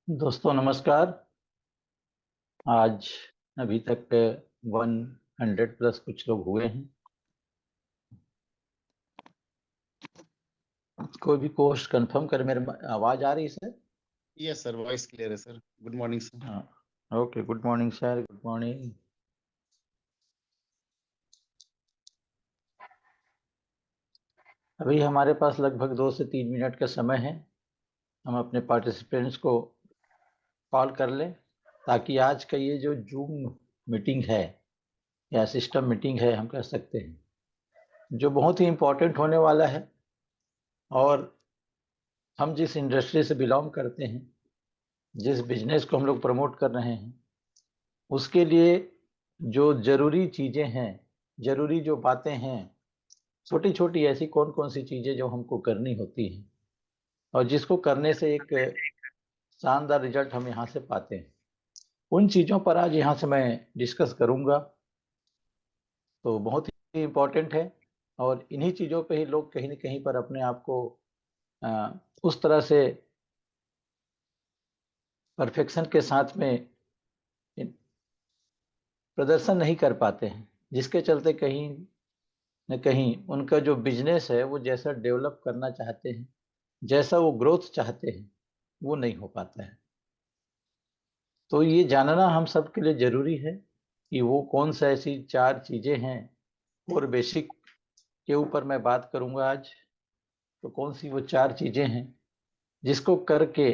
दोस्तों नमस्कार। आज अभी तक 100 प्लस कुछ लोग हुए हैं। कोई भी कोर्स कंफर्म कर, मेरे आवाज आ रही है sir? Yes sir, voice clear है सर। Good morning sir. हाँ। Okay, good morning sir, good morning. अभी हमारे पास लगभग 2 से 3 मिनट का समय है। हम अपने पार्टिसिपेंट्स को कॉल कर लें ताकि आज का ये जो जूम मीटिंग है या सिस्टम मीटिंग है, हम कह सकते हैं, जो बहुत ही इम्पोर्टेंट होने वाला है। और हम जिस इंडस्ट्री से बिलोंग करते हैं, जिस बिजनेस को हम लोग प्रमोट कर रहे हैं, उसके लिए जो जरूरी चीजें हैं, जरूरी जो बातें हैं, छोटी छोटी ऐसी कौन कौन सी चीजें जो हमको करनी होती हैं और जिसको करने से एक शानदार रिजल्ट हम यहाँ से पाते हैं, उन चीजों पर आज यहाँ से मैं डिस्कस करूंगा। तो बहुत ही इम्पोर्टेंट है। और इन्हीं चीजों पे ही लोग कहीं न कहीं पर अपने आप को उस तरह से परफेक्शन के साथ में प्रदर्शन नहीं कर पाते हैं, जिसके चलते कहीं न कहीं उनका जो बिजनेस है वो जैसा डेवलप करना चाहते हैं, जैसा वो ग्रोथ चाहते हैं, वो नहीं हो पाता है। तो ये जानना हम सब के लिए जरूरी है कि वो कौन सा ऐसी 4 चीजें हैं। और बेसिक के ऊपर मैं बात करूंगा आज। तो कौन सी वो 4 चीजें हैं जिसको करके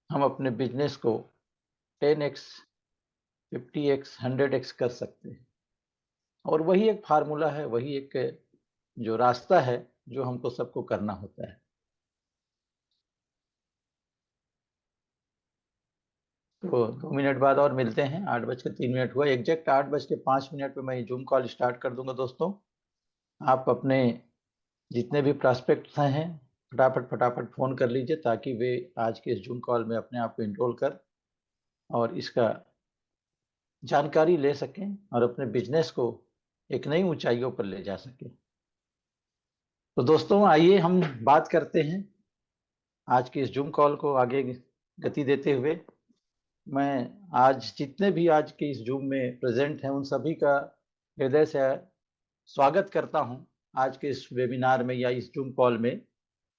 हम अपने बिजनेस को 10x, 50x, 100x कर सकते हैं। और वही एक फार्मूला है, वही एक जो रास्ता है जो हमको सबको करना होता है। तो 2 मिनट बाद और मिलते हैं। 8:03 हुआ, एग्जैक्ट 8:05 पे मैं जूम कॉल स्टार्ट कर दूंगा। दोस्तों, आप अपने जितने भी प्रॉस्पेक्ट्स हैं फटाफट फटाफट फ़ोन कर लीजिए ताकि वे आज के इस जूम कॉल में अपने आप को इनरोल कर और इसका जानकारी ले सकें और अपने बिजनेस को एक नई ऊंचाइयों पर ले जा सकें। तो दोस्तों, आइए हम बात करते हैं आज की इस जूम कॉल को आगे गति देते हुए। मैं आज जितने भी आज के इस जूम में प्रेजेंट हैं उन सभी का हृदय से स्वागत करता हूं आज के इस वेबिनार में या इस जूम कॉल में।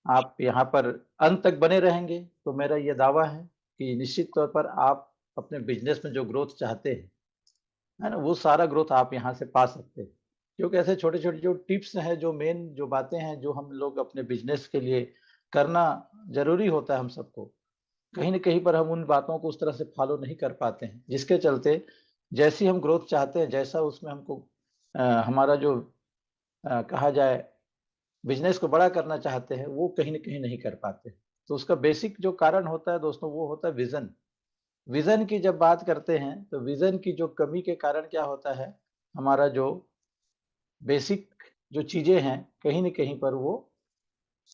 आप यहाँ पर अंत तक बने रहेंगे तो मेरा ये दावा है कि निश्चित तौर पर आप अपने बिजनेस में जो ग्रोथ चाहते हैं, है ना, वो सारा ग्रोथ आप यहाँ से पा सकते हैं। क्योंकि ऐसे छोटे छोटे जो टिप्स हैं, जो मेन जो बातें हैं जो हम लोग अपने बिजनेस के लिए करना जरूरी होता है हम सबको, कहीं न कहीं पर हम उन बातों को उस तरह से फॉलो नहीं कर पाते हैं, जिसके चलते जैसी हम ग्रोथ चाहते हैं, जैसा उसमें हमको हमारा जो कहा जाए बिजनेस को बड़ा करना चाहते हैं, वो कहीं न कहीं नहीं कर पाते। तो उसका बेसिक जो कारण होता है दोस्तों, वो होता है विज़न। विज़न की जब बात करते हैं तो विज़न की जो कमी के कारण क्या होता है, हमारा जो बेसिक जो चीज़ें हैं, कहीं न कहीं पर वो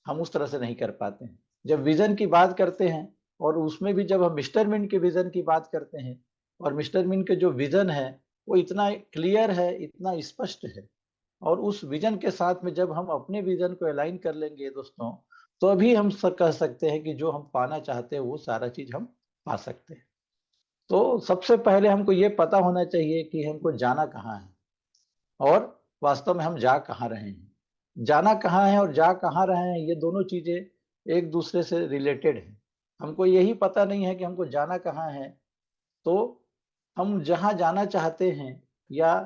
हम उस तरह से नहीं कर पाते हैं। जब विज़न की बात करते हैं और उसमें भी जब हम मिस्टर मिंट के विज़न की बात करते हैं और मिस्टर मिंट के जो विज़न है, वो इतना क्लियर है, इतना स्पष्ट है। और उस विज़न के साथ में जब हम अपने विज़न को अलाइन कर लेंगे दोस्तों, तो अभी हम कह सकते हैं कि जो हम पाना चाहते हैं वो सारा चीज़ हम पा सकते हैं। तो सबसे पहले हमको ये पता होना चाहिए कि हमको जाना कहाँ है और वास्तव में हम जा कहाँ रहे हैं। जाना कहाँ है और जा कहाँ रहे हैं, ये दोनों चीज़ें एक दूसरे से रिलेटेड हैं। हमको यही पता नहीं है कि हमको जाना कहाँ है, तो हम जहाँ जाना चाहते हैं या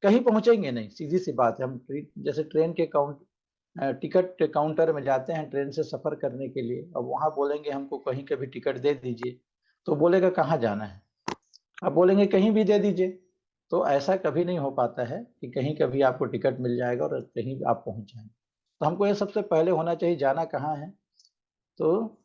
कहीं पहुँचेंगे नहीं, सीधी-सी बात है। हम जैसे ट्रेन के टिकट काउंटर में जाते हैं ट्रेन से सफ़र करने के लिए, अब वहाँ बोलेंगे हमको कहीं का भी टिकट दे दीजिए, तो बोलेगा कहाँ जाना है? अब बोलेंगे कहीं भी दे दीजिए, तो ऐसा कभी नहीं हो पाता है कि कहीं का भी आपको टिकट मिल जाएगा और कहीं भी आप पहुँच जाएँगे। तो हमको ये सबसे पहले होना चाहिए जाना कहाँ है। तो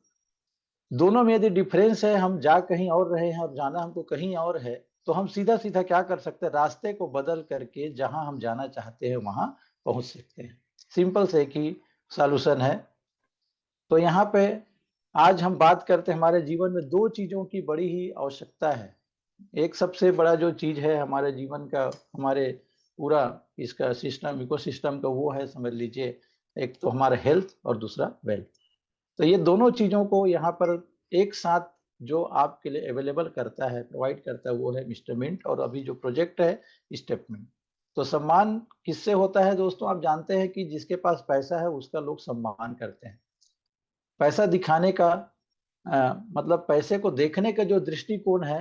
दोनों में यदि डिफरेंस है, हम जा कहीं और रहे हैं और जाना हमको कहीं और है, तो हम सीधा-सीधा क्या कर सकते हैं, रास्ते को बदल करके जहाँ हम जाना चाहते हैं वहाँ पहुँच सकते हैं। सिंपल से एक ही सॉल्यूशन है। तो यहाँ पे आज हम बात करते हैं, हमारे जीवन में 2 चीज़ों की बड़ी ही आवश्यकता है। एक सबसे बड़ा जो चीज़ है हमारे जीवन का, हमारे पूरा इसका सिस्टम, इकोसिस्टम का, वो है, समझ लीजिए, एक तो हमारा हेल्थ और दूसरा वेल्थ। तो ये दोनों चीज़ों को यहाँ पर एक साथ जो आपके लिए अवेलेबल करता है, प्रोवाइड करता है, वो है मिस्टर मिंट, और अभी जो प्रोजेक्ट है स्टेपमिंट। तो सम्मान किससे होता है दोस्तों? आप जानते हैं कि जिसके पास पैसा है उसका लोग सम्मान करते हैं। पैसा दिखाने का मतलब पैसे को देखने का जो दृष्टिकोण है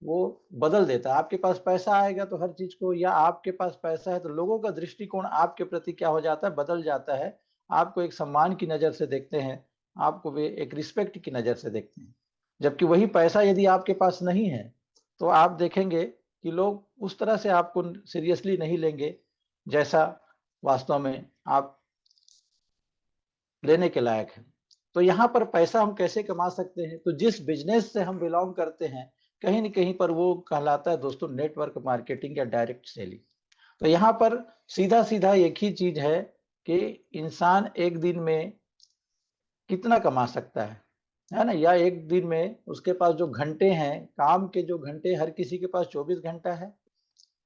वो बदल देता है। आपके पास पैसा आएगा तो हर चीज को, या आपके पास पैसा है तो लोगों का दृष्टिकोण आपके प्रति क्या हो जाता है? बदल जाता है। आपको एक सम्मान की नजर से देखते हैं, आपको वे एक रिस्पेक्ट की नजर से देखते हैं। जबकि वही पैसा यदि आपके पास नहीं है तो आप देखेंगे कि लोग उस तरह से आपको सीरियसली नहीं लेंगे जैसा वास्तव में आप लेने के लायक है। तो यहाँ पर पैसा हम कैसे कमा सकते हैं? तो जिस बिजनेस से हम बिलोंग करते हैं कहीं न कहीं पर वो कहलाता है दोस्तों नेटवर्क मार्केटिंग या डायरेक्ट सेलिंग। तो यहाँ पर सीधा-सीधा एक ही चीज है कि इंसान एक दिन में कितना कमा सकता है ना? या एक दिन में उसके पास जो घंटे हैं, काम के जो घंटे, हर किसी के पास 24 घंटा है।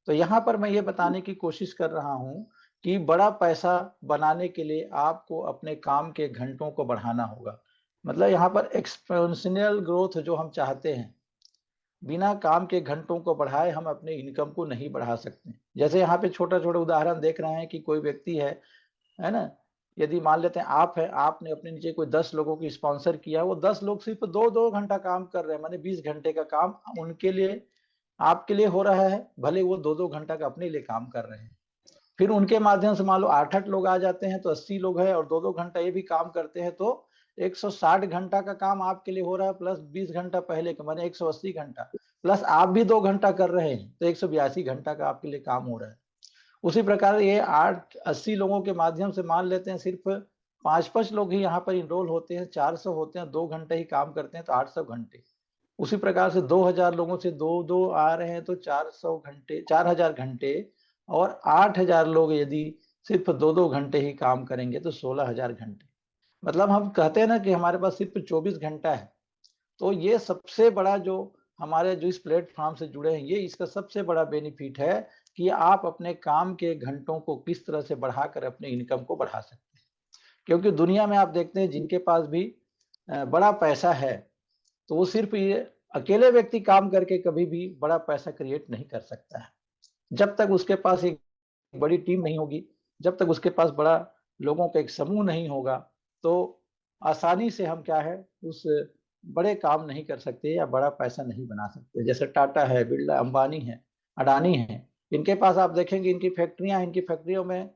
तो यहाँ पर मैं ये बताने की कोशिश कर रहा हूँ कि बड़ा पैसा बनाने के लिए आपको अपने काम के घंटों को बढ़ाना होगा। मतलब यहाँ पर एक्स्पोनेंशियल ग्रोथ जो हम चाहते हैं, बिना काम के घंटों को बढ़ाए हम अपने इनकम को नहीं बढ़ा सकते। जैसे यहाँ पे छोटा-छोटा उदाहरण देख रहे हैं कि कोई व्यक्ति है ना? यदि मान लेते हैं आप हैं, आपने अपने नीचे कोई 10 लोगों को स्पॉन्सर किया, वो 10 लोग सिर्फ 2-2 घंटा काम कर रहे हैं, माने 20 घंटे का काम उनके लिए, आपके लिए हो रहा है, भले वो 2-2 घंटा का अपने लिए काम कर रहे हैं। फिर उनके माध्यम से मान लो 8-8 लोग आ जाते हैं तो 80 लोग हैं और 2-2 घंटा ये भी काम करते हैं तो 160 घंटा का काम आपके लिए हो रहा है, प्लस 20 घंटा पहले का, माने 180 घंटा, प्लस आप भी 2 घंटा कर रहे हैं तो 182 घंटा का आपके लिए काम हो रहा है। उसी प्रकार ये 80 लोगों के माध्यम से मान लेते हैं सिर्फ 5-5 लोग ही यहाँ पर इनरोल होते हैं, 400 होते हैं, 2 घंटे ही काम करते हैं तो 800 घंटे। उसी प्रकार से 2000 लोगों से 2-2 आ रहे हैं तो 400 घंटे, 4000 घंटे, और 8000 लोग यदि सिर्फ 2-2 घंटे ही काम करेंगे तो 16000 घंटे। मतलब हम कहते हैं ना कि हमारे पास सिर्फ 24 घंटा है। तो ये सबसे बड़ा जो हमारे जो इस प्लेटफॉर्म से जुड़े हैं, ये इसका सबसे बड़ा बेनिफिट है कि आप अपने काम के घंटों को किस तरह से बढ़ाकर अपने इनकम को बढ़ा सकते हैं। क्योंकि दुनिया में आप देखते हैं जिनके पास भी बड़ा पैसा है तो वो सिर्फ ये अकेले व्यक्ति काम करके कभी भी बड़ा पैसा क्रिएट नहीं कर सकता है। जब तक उसके पास एक बड़ी टीम नहीं होगी, जब तक उसके पास बड़ा लोगों का एक समूह नहीं होगा, तो आसानी से हम क्या है उस बड़े काम नहीं कर सकते या बड़ा पैसा नहीं बना सकते। जैसे टाटा है, बिरला, अंबानी है, अडानी है, इनके पास आप देखेंगे इनकी फैक्ट्रियां, इनकी फैक्ट्रियों में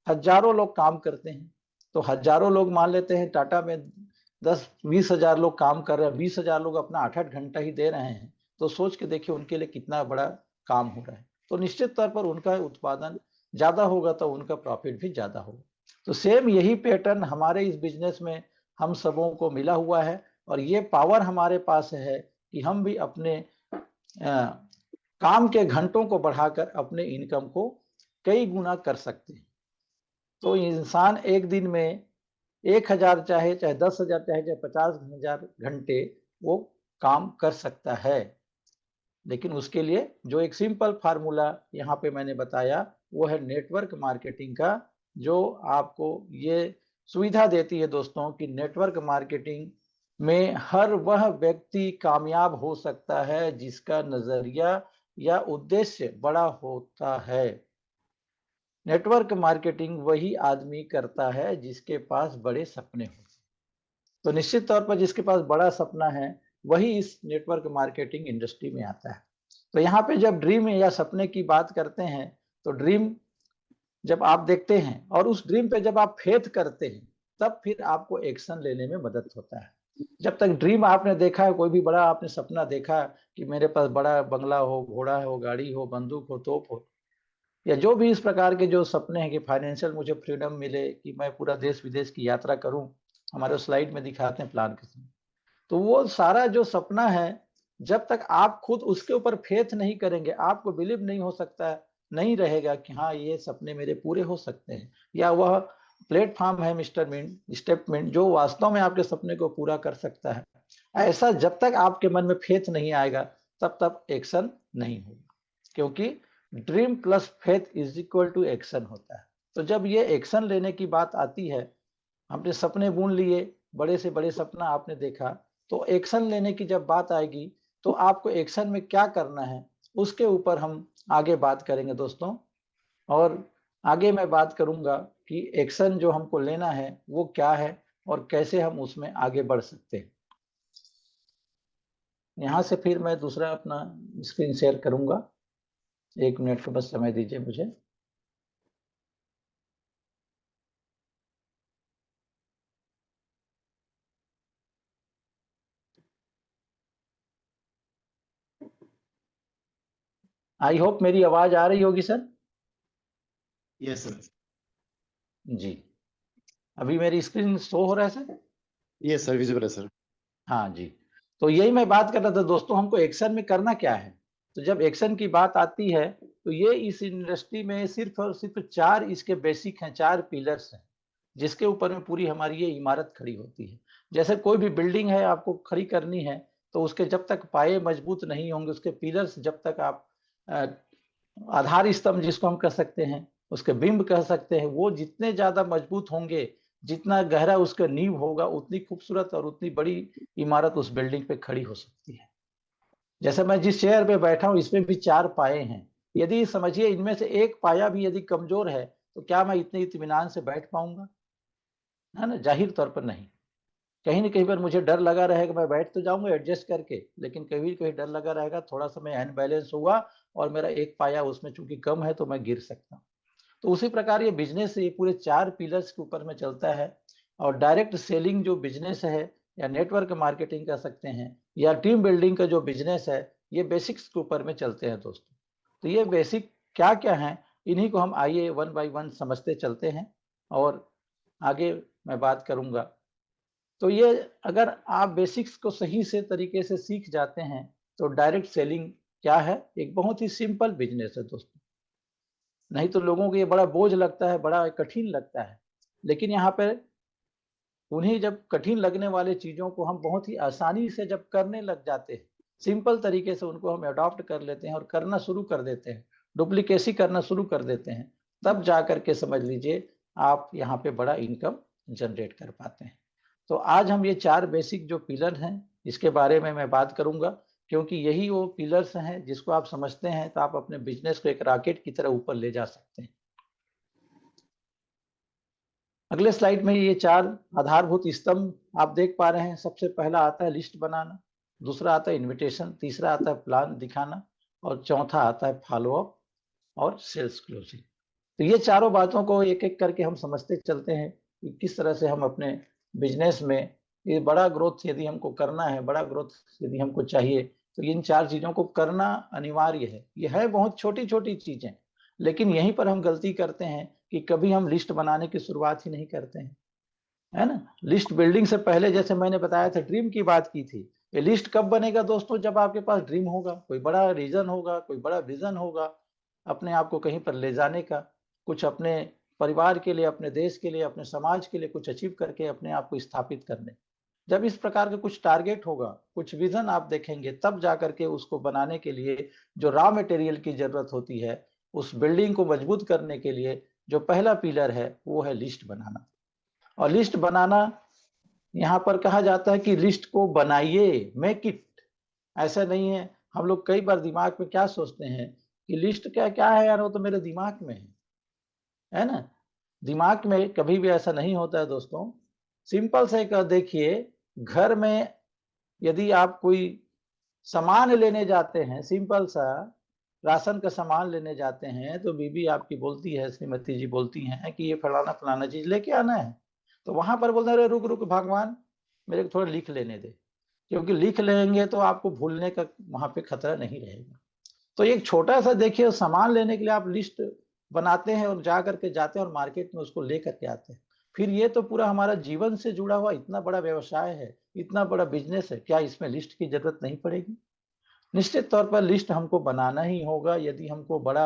हजारों लोग काम करते हैं। तो हजारों लोग मान लेते हैं टाटा में 10-20 हजार लोग काम कर रहे हैं, 20 हजार लोग अपना 8-8 घंटा ही दे रहे हैं, तो सोच के देखिए उनके लिए कितना बड़ा काम हो रहा है। तो निश्चित तौर पर उनका उत्पादन ज्यादा होगा तो उनका प्रॉफिट भी ज्यादा होगा। तो सेम यही पैटर्न हमारे इस बिजनेस में हम सबों को मिला हुआ है, और ये पावर हमारे पास है कि हम भी अपने काम के घंटों को बढ़ाकर अपने इनकम को कई गुना कर सकते हैं। तो इंसान एक दिन में 1000 चाहे 10,000 चाहे 50,000 घंटे वो काम कर सकता है। लेकिन उसके लिए जो एक सिंपल फार्मूला यहाँ पे मैंने बताया वो है नेटवर्क मार्केटिंग का, जो आपको ये सुविधा देती है दोस्तों कि नेटवर्क मार्केटिंग में हर वह व्यक्ति कामयाब हो सकता है जिसका नजरिया या उद्देश्य बड़ा होता है। नेटवर्क मार्केटिंग वही आदमी करता है जिसके पास बड़े सपने हो। तो निश्चित तौर पर जिसके पास बड़ा सपना है वही इस नेटवर्क मार्केटिंग इंडस्ट्री में आता है। तो यहाँ पे जब ड्रीम या सपने की बात करते हैं तो ड्रीम जब आप देखते हैं और उस ड्रीम पे जब आप फेथ करते हैं तब फिर आपको एक्शन लेने में मदद होता है। जब तक ड्रीम आपने देखा है, कोई भी बड़ा आपने सपना देखा कि मेरे पास बड़ा बंगला हो, घोड़ा हो, गाड़ी हो, बंदूक हो, तोप हो, या जो भी इस प्रकार के जो सपने हैं कि फाइनेंशियल मुझे फ्रीडम मिले, कि मैं पूरा देश विदेश की यात्रा करूं, हमारे स्लाइड में दिखाते हैं प्लान के समय, तो वो सारा जो सपना है जब तक आप खुद उसके ऊपर फेथ नहीं करेंगे, आपको बिलीव नहीं हो सकता है, नहीं रहेगा कि हाँ ये सपने मेरे पूरे हो सकते हैं, या वह प्लेटफॉर्म है मिस्टर मिंट, स्टेपमिंट, जो वास्तव में आपके सपने को पूरा कर सकता है। ऐसा जब तक आपके मन में फेथ नहीं आएगा तब तक एक्शन नहीं होगा, क्योंकि dream plus faith is equal to action होता है। तो जब ये एक्शन लेने की बात आती है, हमने सपने बुन लिए, बड़े से बड़े सपना आपने देखा, तो एक्शन लेने की जब बात आएगी तो आपको एक्शन में क्या करना है उसके ऊपर हम आगे बात करेंगे दोस्तों। और आगे मैं बात करूंगा कि एक्शन जो हमको लेना है वो क्या है और कैसे हम उसमें आगे बढ़ सकते हैं। यहाँ से फिर मैं दूसरा अपना स्क्रीन शेयर करूंगा, 1 मिनट का बस समय दीजिए मुझे। आई होप मेरी आवाज आ रही होगी सर। Yes sir. जी, अभी मेरी स्क्रीन शो हो रहा है सर। यस सर, विजिबल है सर। हाँ जी, तो यही मैं बात कर रहा था दोस्तों, हमको एक्शन में करना क्या है। तो जब एक्शन की बात आती है तो ये इस इंडस्ट्री में सिर्फ और सिर्फ 4 इसके बेसिक हैं, 4 पिलर्स हैं जिसके ऊपर में पूरी हमारी ये इमारत खड़ी होती है। जैसे कोई भी बिल्डिंग है आपको खड़ी करनी है तो उसके जब तक पाए मजबूत नहीं होंगे, उसके पिलर्स जब तक आप आधार स्तंभ जिसको हम कह सकते हैं, उसके बिंब कह सकते हैं, वो जितने ज्यादा मजबूत होंगे, जितना गहरा उसका नींव होगा, उतनी खूबसूरत और उतनी बड़ी इमारत उस बिल्डिंग पे खड़ी हो सकती है। जैसे मैं जिस चेयर पे बैठा हूँ इसमें भी 4 पाए हैं। यदि समझिए इनमें से एक पाया भी यदि कमजोर है तो क्या मैं इतने इत्मीनान से बैठ पाऊंगा? है ना, जाहिर तौर पर नहीं। कहीं न कहीं पर मुझे डर लगा रहेगा, मैं बैठ तो जाऊंगा एडजस्ट करके, लेकिन कभी कहीं डर लगा रहेगा, थोड़ा सा मैं अनबैलेंस हुआ और मेरा एक पाया उसमें चूंकि कम है तो मैं गिर सकता हूँ। तो उसी प्रकार ये बिजनेस ये पूरे 4 पिलर्स के ऊपर में चलता है। और डायरेक्ट सेलिंग जो बिजनेस है या नेटवर्क मार्केटिंग कर सकते हैं या टीम बिल्डिंग का जो बिजनेस है, ये बेसिक्स के ऊपर में चलते हैं दोस्तों। तो ये बेसिक क्या क्या है, इन्हीं को हम आइए 1 बाय 1 समझते चलते हैं और आगे मैं बात करूंगा। तो ये अगर आप बेसिक्स को सही से तरीके से सीख जाते हैं तो डायरेक्ट सेलिंग क्या है, एक बहुत ही सिंपल बिजनेस है दोस्तों। नहीं तो लोगों को ये बड़ा बोझ लगता है, बड़ा कठिन लगता है, लेकिन यहाँ पे उन्हें जब कठिन लगने वाले चीजों को हम बहुत ही आसानी से जब करने लग जाते हैं, सिंपल तरीके से उनको हम अडॉप्ट कर लेते हैं और करना शुरू कर देते हैं, डुप्लीकेसी करना शुरू कर देते हैं, तब जा करके समझ लीजिए आप यहाँ पे बड़ा इनकम जनरेट कर पाते हैं। तो आज हम ये 4 बेसिक जो पिलर हैं इसके बारे में मैं बात करूंगा, क्योंकि यही वो पिलर्स हैं जिसको आप समझते हैं तो आप अपने बिजनेस को एक रॉकेट की तरह ऊपर ले जा सकते हैं। अगले स्लाइड में ये 4 आधारभूत स्तंभ आप देख पा रहे हैं। सबसे पहला आता है लिस्ट बनाना, दूसरा आता है इनविटेशन, तीसरा आता है प्लान दिखाना और चौथा आता है फॉलोअप और सेल्स क्लोजिंग। तो ये चारों बातों को एक एक करके हम समझते चलते हैं कि किस तरह से हम अपने बिजनेस में ये बड़ा ग्रोथ यदि हमको करना है, बड़ा ग्रोथ यदि हमको चाहिए तो इन 4 चीजों को करना अनिवार्य है। ये है बहुत छोटी छोटी चीजें, लेकिन यहीं पर हम गलती करते हैं कि कभी हम लिस्ट बनाने की शुरुआत ही नहीं करते हैं, है ना। लिस्ट बिल्डिंग से पहले जैसे मैंने बताया था, ड्रीम की बात की थी। ये लिस्ट कब बनेगा दोस्तों? जब आपके पास ड्रीम होगा, कोई बड़ा रीजन होगा, कोई बड़ा विजन होगा अपने आप को कहीं पर ले जाने का, कुछ अपने परिवार के लिए, अपने देश के लिए, अपने समाज के लिए कुछ अचीव करके अपने आप को स्थापित करने। जब इस प्रकार का कुछ टारगेट होगा, कुछ विजन आप देखेंगे, तब जाकर के उसको बनाने के लिए जो रॉ मटेरियल की जरूरत होती है, उस बिल्डिंग को मजबूत करने के लिए जो पहला पिलर है वो है लिस्ट बनाना। और लिस्ट बनाना यहाँ पर कहा जाता है कि लिस्ट को बनाइए, मेक इट। ऐसा नहीं है, हम लोग कई बार दिमाग में क्या सोचते हैं कि लिस्ट क्या क्या है यार, वो तो मेरे दिमाग में है ना। दिमाग में कभी भी ऐसा नहीं होता है दोस्तों। सिंपल से देखिए, घर में यदि आप कोई सामान लेने जाते हैं, सिंपल सा राशन का सामान लेने जाते हैं, तो बीबी आपकी बोलती है, श्रीमती जी बोलती हैं कि ये फलाना फलाना चीज लेके आना है। तो वहां पर बोलते हैं रुक रुक भगवान, मेरे को थोड़ा लिख लेने दे, क्योंकि लिख लेंगे तो आपको भूलने का वहां पे खतरा नहीं रहेगा। तो एक छोटा सा देखिए, सामान लेने के लिए आप लिस्ट बनाते हैं और जा करके जाते हैं और मार्केट में उसको लेकर के आते हैं। फिर ये तो पूरा हमारा जीवन से जुड़ा हुआ इतना बड़ा व्यवसाय है, इतना बड़ा बिजनेस है, क्या इसमें लिस्ट की जरूरत नहीं पड़ेगी? निश्चित तौर पर लिस्ट हमको बनाना ही होगा यदि हमको बड़ा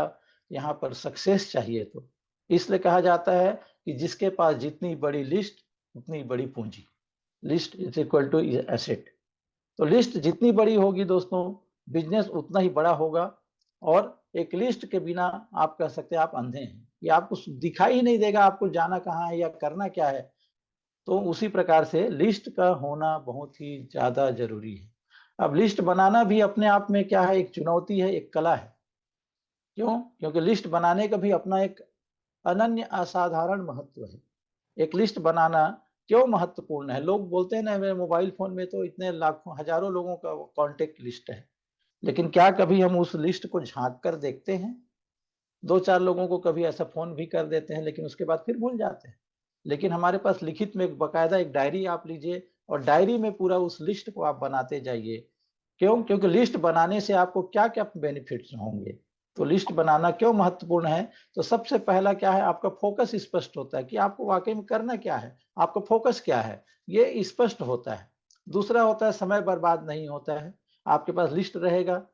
यहाँ पर सक्सेस चाहिए तो। इसलिए कहा जाता है कि जिसके पास जितनी बड़ी लिस्ट उतनी बड़ी पूंजी, list is equal to asset. तो लिस्ट जितनी बड़ी होगी दोस्तों, बिजनेस उतना ही बड़ा होगा। और एक लिस्ट के बिना आप कह सकते हैं आप अंधे हैं, ये आपको दिखाई ही नहीं देगा आपको जाना कहाँ है या करना क्या है। तो उसी प्रकार से लिस्ट का होना बहुत ही ज्यादा जरूरी है। अब लिस्ट बनाना भी अपने आप में क्या है, एक चुनौती है, एक कला है। क्यों? क्योंकि लिस्ट बनाने का भी अपना एक अनन्य असाधारण महत्व है। एक लिस्ट बनाना क्यों महत्वपूर्ण है? लोग बोलते हैं ना, मेरे मोबाइल फोन में तो इतने लाखों हजारों लोगों का कॉन्टेक्ट लिस्ट है, लेकिन क्या कभी हम उस लिस्ट को झांक कर देखते हैं? दो चार लोगों को कभी ऐसा फोन भी कर देते हैं, लेकिन उसके बाद फिर भूल जाते हैं। लेकिन हमारे पास लिखित में एक बकायदा एक डायरी आप लीजिए, और डायरी में पूरा उस लिस्ट को आप बनाते जाइए। क्यों? क्योंकि लिस्ट बनाने से आपको क्या क्या बेनिफिट्स होंगे। तो लिस्ट बनाना क्यों महत्वपूर्ण है? तो सबसे पहला क्या है, आपका फोकस स्पष्ट होता है कि आपको वाकई में करना क्या है, आपका फोकस क्या है, ये स्पष्ट होता है। दूसरा होता है, समय बर्बाद नहीं होता है। आपके पास लिस्ट रहेगा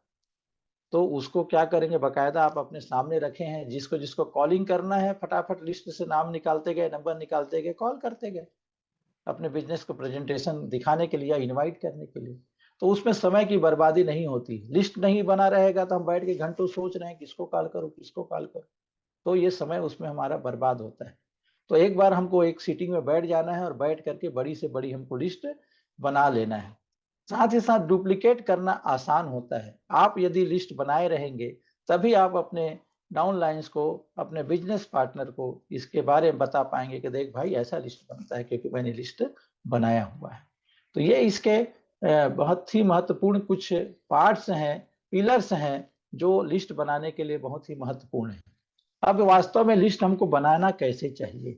तो उसको क्या करेंगे, बकायदा आप अपने सामने रखे हैं, जिसको जिसको कॉलिंग करना है फटाफट लिस्ट से नाम निकालते गए, नंबर निकालते गए, कॉल करते गए, अपने बिजनेस को प्रेजेंटेशन दिखाने के लिए या इनवाइट करने के लिए। तो उसमें समय की बर्बादी नहीं होती। लिस्ट नहीं बना रहेगा तो हम बैठ के घंटों सोच रहे हैं किसको कॉल करूं, किसको कॉल करूं, तो ये समय उसमें हमारा बर्बाद होता है। तो एक बार हमको एक सीटिंग में बैठ जाना है और बैठ करके बड़ी से बड़ी हमको लिस्ट बना लेना है। साथ ही साथ डुप्लीकेट करना आसान होता है। आप यदि लिस्ट बनाए रहेंगे तभी आप अपने डाउनलाइंस को, अपने बिजनेस पार्टनर को इसके बारे में बता पाएंगे कि देख भाई ऐसा लिस्ट बनता है क्योंकि मैंने लिस्ट बनाया हुआ है। तो ये इसके बहुत ही महत्वपूर्ण कुछ पार्ट्स हैं, पिलर्स हैं, जो लिस्ट बनाने के लिए बहुत ही महत्वपूर्ण है। अब वास्तव में लिस्ट हमको बनाना कैसे चाहिए,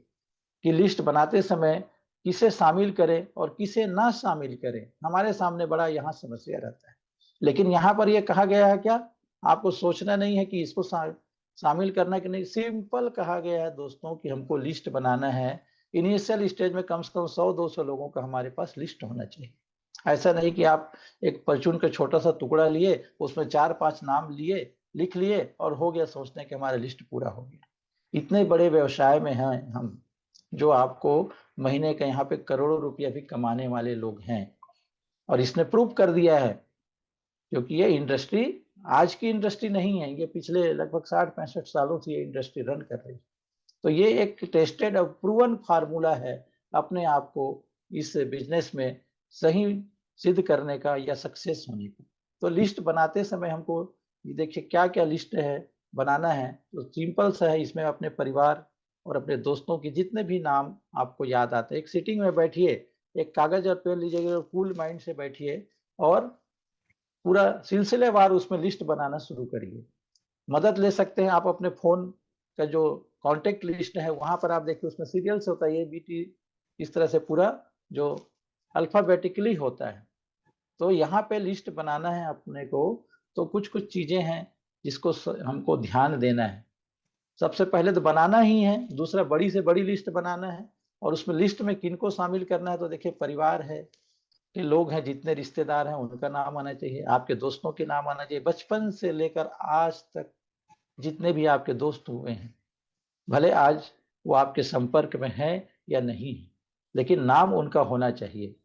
कि लिस्ट बनाते समय किसे शामिल करें और किसे ना शामिल करें, हमारे सामने बड़ा यहाँ समस्या रहता है। लेकिन यहाँ पर यह कहा गया है क्या, आपको सोचना नहीं है कि इसको शामिल करना कि नहीं। सिंपल कहा गया है दोस्तों कि हमको लिस्ट बनाना है, इनिशियल स्टेज में कम से कम 100-200 लोगों का हमारे पास लिस्ट होना चाहिए। ऐसा नहीं कि आप एक परचून का छोटा सा टुकड़ा लिए, उसमें 4-5 नाम लिए, लिख लिए और हो गया, सोचने कि हमारा लिस्ट पूरा हो गया। इतने बड़े व्यवसाय में हैं हम, जो आपको महीने का यहाँ पे करोड़ों रुपया भी कमाने वाले लोग हैं, और इसने प्रूव कर दिया है। क्योंकि ये इंडस्ट्री आज की इंडस्ट्री नहीं है, ये पिछले लगभग 60-65 सालों से ये इंडस्ट्री रन कर रही है। तो ये एक टेस्टेड और प्रूवन फार्मूला है अपने आप को इस बिजनेस में सही सिद्ध करने का या सक्सेस होने का। तो लिस्ट बनाते समय हमको देखिए क्या क्या लिस्ट है बनाना है, तो सिंपल सा है। इसमें अपने परिवार और अपने दोस्तों के जितने भी नाम आपको याद आते हैं, एक सीटिंग में बैठिए, एक कागज और पेन लीजिएगा और कूल माइंड से बैठिए और पूरा सिलसिलेवार उसमें लिस्ट बनाना शुरू करिए। मदद ले सकते हैं आप अपने फोन का जो कॉन्टेक्ट लिस्ट है, वहां पर आप देखिए उसमें सीरियल से होता है, ABT इस तरह से पूरा जो अल्फाबेटिकली होता है। तो यहाँ पे लिस्ट बनाना है अपने को, तो कुछ कुछ चीजें हैं जिसको हमको ध्यान देना है। सबसे पहले तो बनाना ही है, दूसरा बड़ी से बड़ी लिस्ट बनाना है, और उसमें लिस्ट में किनको शामिल करना है, तो देखिए परिवार है के लोग हैं, जितने रिश्तेदार हैं उनका नाम आना चाहिए, आपके दोस्तों के नाम आना चाहिए, बचपन से लेकर आज तक जितने भी आपके दोस्त हुए हैं, भले आज वो आपके संपर्क में है या नहीं है, लेकिन नाम उनका होना चाहिए।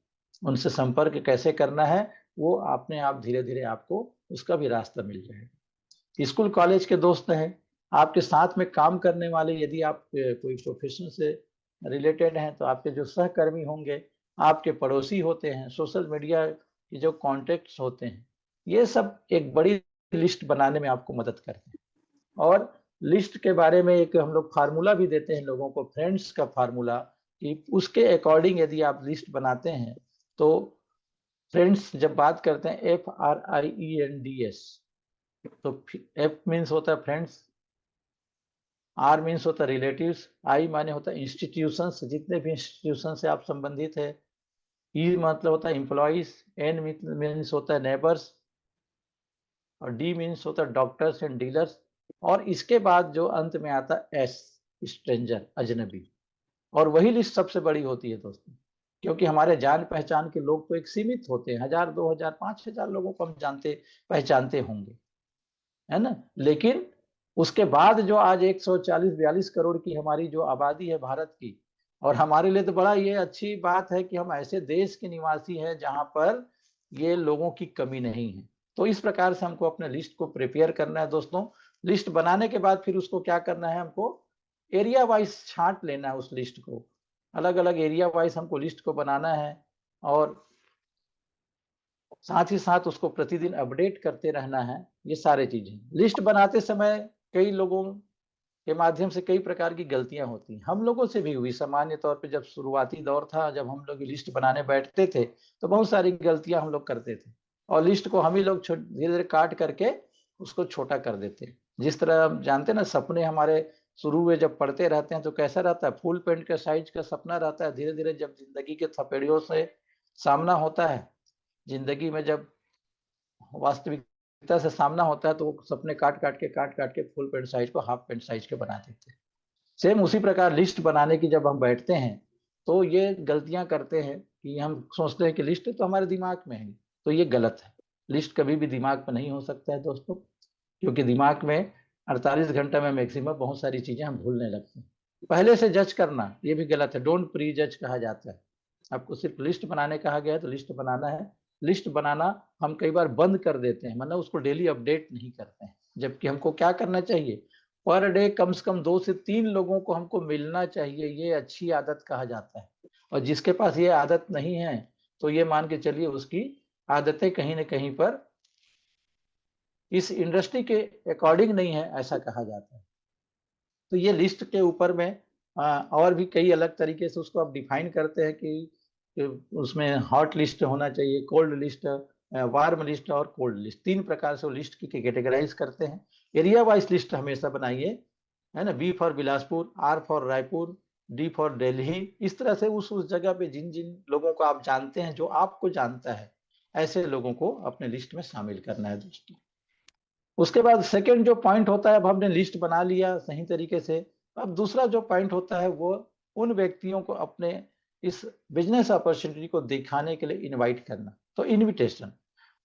उनसे संपर्क कैसे करना है वो अपने आप धीरे धीरे आपको उसका भी रास्ता मिल जाएगा। स्कूल कॉलेज के दोस्त हैं, आपके साथ में काम करने वाले, यदि आप कोई प्रोफेशन से रिलेटेड हैं तो आपके जो सहकर्मी होंगे, आपके पड़ोसी होते हैं, सोशल मीडिया के जो कॉन्टेक्ट्स होते हैं, ये सब एक बड़ी लिस्ट बनाने में आपको मदद करते हैं। और लिस्ट के बारे में एक हम लोग फार्मूला भी देते हैं लोगों को, फ्रेंड्स का फार्मूला, कि उसके अकॉर्डिंग यदि आप लिस्ट बनाते हैं तो फ्रेंड्स जब बात करते हैं FRIENDS, तो F मीन्स होता है फ्रेंड्स, R मीन्स होता है रिलेटिव्स, I माने होता है इंस्टीट्यूशंस, जितने भी इंस्टीट्यूशन से आप संबंधित है, E मतलब होता है एम्प्लॉइज, N मीन्स होता है नेबर्स, और D मीन्स होता है डॉक्टर्स एंड डीलर्स, और इसके बाद जो अंत में आता है S, स्ट्रेंजर, अजनबी। और वही लिस्ट सबसे बड़ी होती है दोस्तों, क्योंकि हमारे जान पहचान के लोग तो एक सीमित होते हैं, 1000, 2000, 5000 लोगों को हम जानते पहचानते होंगे, है ना। लेकिन उसके बाद जो आज 140-42 करोड़ की हमारी जो आबादी है भारत की, और हमारे लिए तो बड़ा ये अच्छी बात है कि हम ऐसे देश के निवासी हैं जहां पर ये लोगों की कमी नहीं है। तो इस प्रकार से हमको अपने लिस्ट को प्रिपेयर करना है दोस्तों। लिस्ट बनाने के बाद फिर उसको क्या करना है, हमको एरिया वाइज छांट लेना है उस लिस्ट को, अलग अलग एरिया वाइज हमको लिस्ट को बनाना है और साथ ही साथ उसको प्रतिदिन अपडेट करते रहना है। ये सारे चीजें लिस्ट बनाते समय कई लोगों के माध्यम से कई प्रकार की गलतियां होती हैं, हम लोगों से भी हुई। सामान्य तौर पे जब शुरुआती दौर था, जब हम लोग लिस्ट बनाने बैठते थे तो बहुत सारी गलतियां हम लोग करते थे और लिस्ट को हम ही लोग धीरे धीरे काट करके उसको छोटा कर देते। जिस तरह हम जानते हैं ना, सपने हमारे शुरू में जब पढ़ते रहते हैं तो कैसा रहता है, फुल पेंट का साइज का सपना रहता है। धीरे धीरे जब जिंदगी के थपेड़ियों से सामना होता है, जिंदगी में जब वास्तविकता से सामना होता है, तो वो सपने काट काट के फुल पेंट साइज को हाफ पेंट साइज के बना देते हैं। सेम उसी प्रकार लिस्ट बनाने की जब हम बैठते हैं तो ये गलतियां करते हैं कि हम सोचते हैं कि लिस्ट तो हमारे दिमाग में है, तो ये गलत है। लिस्ट कभी भी दिमाग में नहीं हो सकता है दोस्तों, क्योंकि दिमाग में 48 घंटे में मैक्सिमम बहुत सारी चीजें हम भूलने लगते हैं। पहले से जज करना ये भी गलत है, डोंट प्री जज कहा जाता है। आपको सिर्फ लिस्ट बनाने कहा गया है तो लिस्ट बनाना है। लिस्ट बनाना हम कई बार बंद कर देते हैं, मतलब उसको डेली अपडेट नहीं करते हैं, जबकि हमको क्या करना चाहिए, पर डे कम से कम 2 से 3 लोगों को हमको मिलना चाहिए। ये अच्छी आदत कहा जाता है। और जिसके पास ये आदत नहीं है तो ये मान के चलिए उसकी आदतें कहीं ना कहीं पर इस इंडस्ट्री के अकॉर्डिंग नहीं है, ऐसा कहा जाता है। तो ये लिस्ट के ऊपर में और भी कई अलग तरीके से उसको आप डिफाइन करते हैं कि उसमें हॉट लिस्ट होना चाहिए, कोल्ड लिस्ट, वार्म लिस्ट और कोल्ड लिस्ट। 3 प्रकार से वो लिस्ट की कैटेगराइज करते हैं। एरिया वाइज लिस्ट हमेशा बनाइए, है ना। B for Bilaspur, R for Raipur, D for Delhi. इस तरह से उस जगह पे जिन जिन लोगों को आप जानते हैं, जो आपको जानता है, ऐसे लोगों को अपने लिस्ट में शामिल करना है दोस्तों। उसके बाद सेकंड जो पॉइंट होता है, अब हमने लिस्ट बना लिया सही तरीके से, अब दूसरा जो पॉइंट होता है वो उन व्यक्तियों को अपने इस बिजनेस अपॉर्चुनिटी को दिखाने के लिए इनवाइट करना। तो इनविटेशन,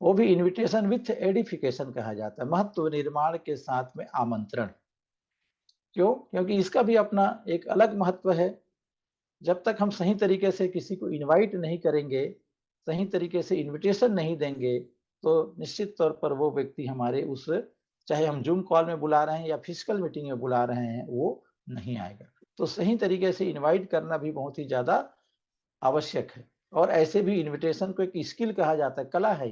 वो भी इनविटेशन विथ एडिफिकेशन कहा जाता है, महत्व निर्माण के साथ में आमंत्रण। क्यों? क्योंकि इसका भी अपना एक अलग महत्व है। जब तक हम सही तरीके से किसी को इनवाइट नहीं करेंगे, सही तरीके से इनविटेशन नहीं देंगे, तो निश्चित तौर पर वो व्यक्ति हमारे उस, चाहे हम जूम कॉल में बुला रहे हैं या फिजिकल मीटिंग में बुला रहे हैं, वो नहीं आएगा। तो सही तरीके से इनवाइट करना भी बहुत ही ज्यादा आवश्यक है। और ऐसे भी इनविटेशन को एक स्किल कहा जाता है, कला है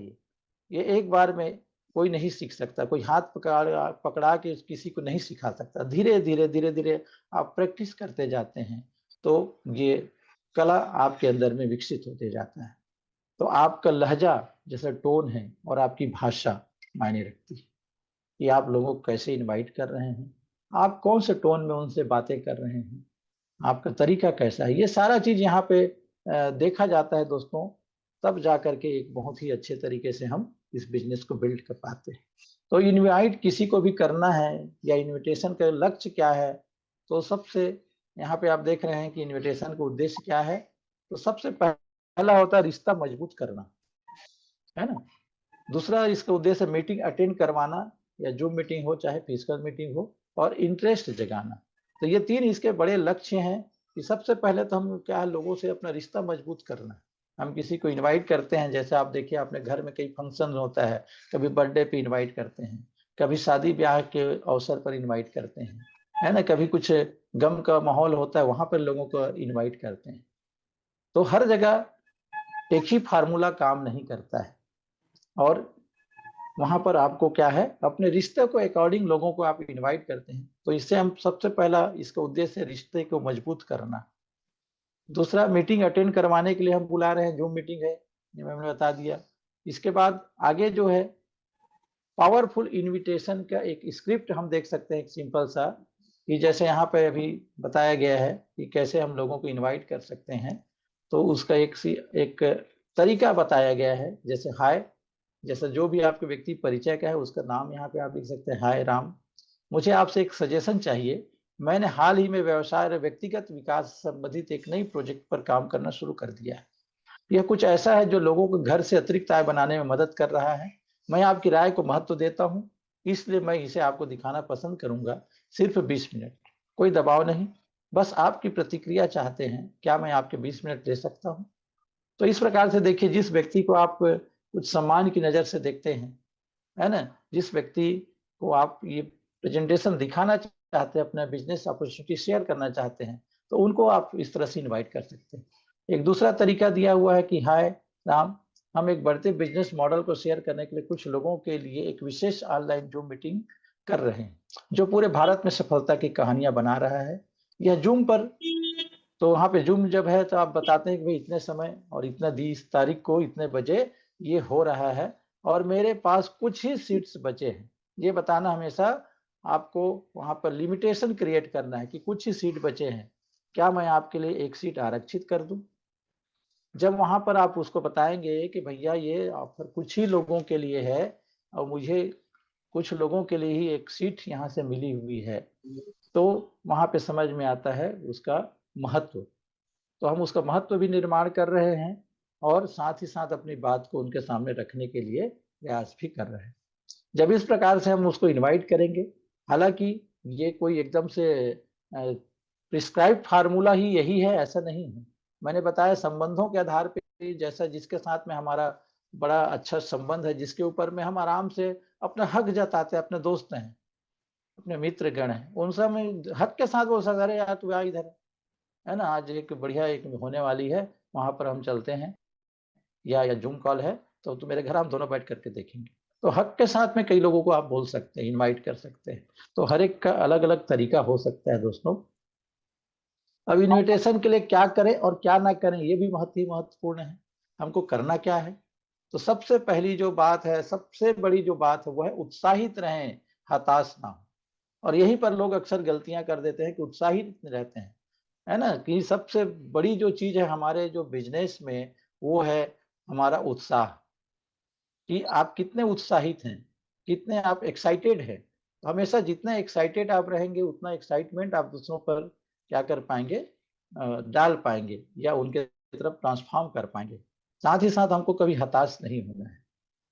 ये एक बार में कोई नहीं सीख सकता, कोई हाथ पकड़ा के किसी को नहीं सिखा सकता। धीरे धीरे आप प्रैक्टिस करते जाते हैं तो ये कला आपके अंदर में विकसित होते जाता है। तो आपका लहजा, जैसा टोन है, और आपकी भाषा मायने रखती है कि आप लोगों को कैसे इनवाइट कर रहे हैं, आप कौन से टोन में उनसे बातें कर रहे हैं, आपका तरीका कैसा है। ये सारा चीज यहाँ पे देखा जाता है दोस्तों, तब जा करके एक बहुत ही अच्छे तरीके से हम इस बिजनेस को बिल्ड कर पाते हैं। तो इनवाइट किसी को भी करना है या इनविटेशन का लक्ष्य क्या है, तो सबसे यहाँ पे आप देख रहे हैं कि इनविटेशन का उद्देश्य क्या है। तो सबसे पहला होता है रिश्ता मजबूत करना, है ना। दूसरा इसका उद्देश्य मीटिंग अटेंड करवाना, या जूम मीटिंग हो चाहे फिजिकल मीटिंग हो, और इंटरेस्ट जगाना। तो ये 3 इसके बड़े लक्ष्य हैं कि सबसे पहले तो हम क्या है, लोगों से अपना रिश्ता मजबूत करना। हम किसी को इनवाइट करते हैं, जैसे आप देखिए अपने घर में कई फंक्शन होता है, कभी बर्थडे पे इनवाइट करते हैं, कभी शादी ब्याह के अवसर पर इनवाइट करते हैं, है ना, कभी कुछ गम का माहौल होता है वहां पर लोगों को इनवाइट करते हैं। तो हर जगह एक ही फार्मूला काम नहीं करता है, और वहां पर आपको क्या है, अपने रिश्ते को अकॉर्डिंग लोगों को आप इनवाइट करते हैं। तो इससे हम सबसे पहला इसका उद्देश्य रिश्ते को मजबूत करना। दूसरा, मीटिंग अटेंड करवाने के लिए हम बुला रहे हैं, जूम मीटिंग है, ये मैंने बता दिया। इसके बाद आगे जो है पावरफुल इनविटेशन का एक स्क्रिप्ट हम देख सकते हैं, एक सिंपल सा, कि जैसे यहाँ पे अभी बताया गया है कि कैसे हम लोगों को इनवाइट कर सकते हैं। तो उसका एक तरीका बताया गया है, जैसे हाय, जैसा जो भी आपके व्यक्ति परिचय का है उसका नाम यहाँ पे आप लिख सकते हैं, हाय राम, मुझे आपसे एक सजेशन चाहिए। मैंने हाल ही में व्यवसाय और व्यक्तिगत विकास से संबंधित एक नई प्रोजेक्ट पर काम करना शुरू कर दिया है। यह कुछ ऐसा है जो लोगों को घर से अतिरिक्त आय बनाने में मदद कर रहा है। मैं आपकी राय को महत्व देता हूँ, इसलिए मैं इसे आपको दिखाना पसंद करूंगा। सिर्फ 20 मिनट, कोई दबाव नहीं, बस आपकी प्रतिक्रिया चाहते हैं। क्या मैं आपके 20 मिनट ले सकता हूँ? तो इस प्रकार से देखिए, जिस व्यक्ति को आप कुछ सम्मान की नजर से देखते हैं, है ना, जिस व्यक्ति को आप ये प्रेजेंटेशन दिखाना चाहते हैं, अपना बिजनेस अपॉर्चुनिटी शेयर करना चाहते हैं, तो उनको आप इस तरह से इनवाइट कर सकते हैं। एक दूसरा तरीका दिया हुआ है कि हाय राम, हम एक बढ़ते बिजनेस मॉडल को शेयर करने के लिए कुछ लोगों के लिए एक विशेष ऑनलाइन जूम मीटिंग कर रहे हैं, जो पूरे भारत में सफलता की कहानियां बना रहा है। यह जूम पर, तो वहाँ पे जूम जब है तो आप बताते हैं कि भाई इतने समय और इतना 20 तारीख को इतने बजे ये हो रहा है और मेरे पास कुछ ही सीट्स बचे हैं। ये बताना हमेशा आपको वहाँ पर लिमिटेशन क्रिएट करना है कि कुछ ही सीट बचे हैं, क्या मैं आपके लिए एक सीट आरक्षित कर दूं? जब वहाँ पर आप उसको बताएंगे कि भैया ये ऑफर कुछ ही लोगों के लिए है और मुझे कुछ लोगों के लिए ही एक सीट यहाँ से मिली हुई है, तो वहाँ पे समझ में आता है उसका महत्व। तो हम उसका महत्व भी निर्माण कर रहे हैं और साथ ही साथ अपनी बात को उनके सामने रखने के लिए प्रयास भी कर रहे हैं। जब इस प्रकार से हम उसको इनवाइट करेंगे, हालांकि ये कोई एकदम से प्रिस्क्राइब फार्मूला ही यही है ऐसा नहीं है। मैंने बताया संबंधों के आधार पे, जैसा जिसके साथ में हमारा बड़ा अच्छा संबंध है, जिसके ऊपर में हम आराम से अपना हक जताते हैं, अपने दोस्त हैं, अपने मित्र गण हैं, उनसे हम हक के साथ बोल सकते, अरे यार तू आ इधर, है ना, आज एक बढ़िया एक होने वाली है, वहां पर हम चलते हैं, या जूम कॉल है तो तू मेरे घर हम दोनों बैठ करके देखेंगे। तो हक के साथ में कई लोगों को आप बोल सकते हैं, इनवाइट कर सकते हैं। तो हर एक का अलग अलग तरीका हो सकता है दोस्तों। अब इनविटेशन के लिए क्या करें और क्या ना करें, ये भी बहुत ही महत्वपूर्ण है। हमको करना क्या है? तो सबसे पहली जो बात है, सबसे बड़ी जो बात है, वो है उत्साहित रहें, हताश ना हो। और यहीं पर लोग अक्सर गलतियां कर देते हैं कि उत्साहित रहते हैं, है ना, कि सबसे बड़ी जो चीज है हमारे जो बिजनेस में, वो है हमारा उत्साह, कि आप कितने उत्साहित हैं, कितने आप एक्साइटेड हैं। तो हमेशा जितना एक्साइटेड आप रहेंगे उतना एक्साइटमेंट आप दूसरों पर क्या कर पाएंगे, डाल पाएंगे या उनके तरफ ट्रांसफॉर्म कर पाएंगे। साथ ही साथ हमको कभी हताश नहीं होना है।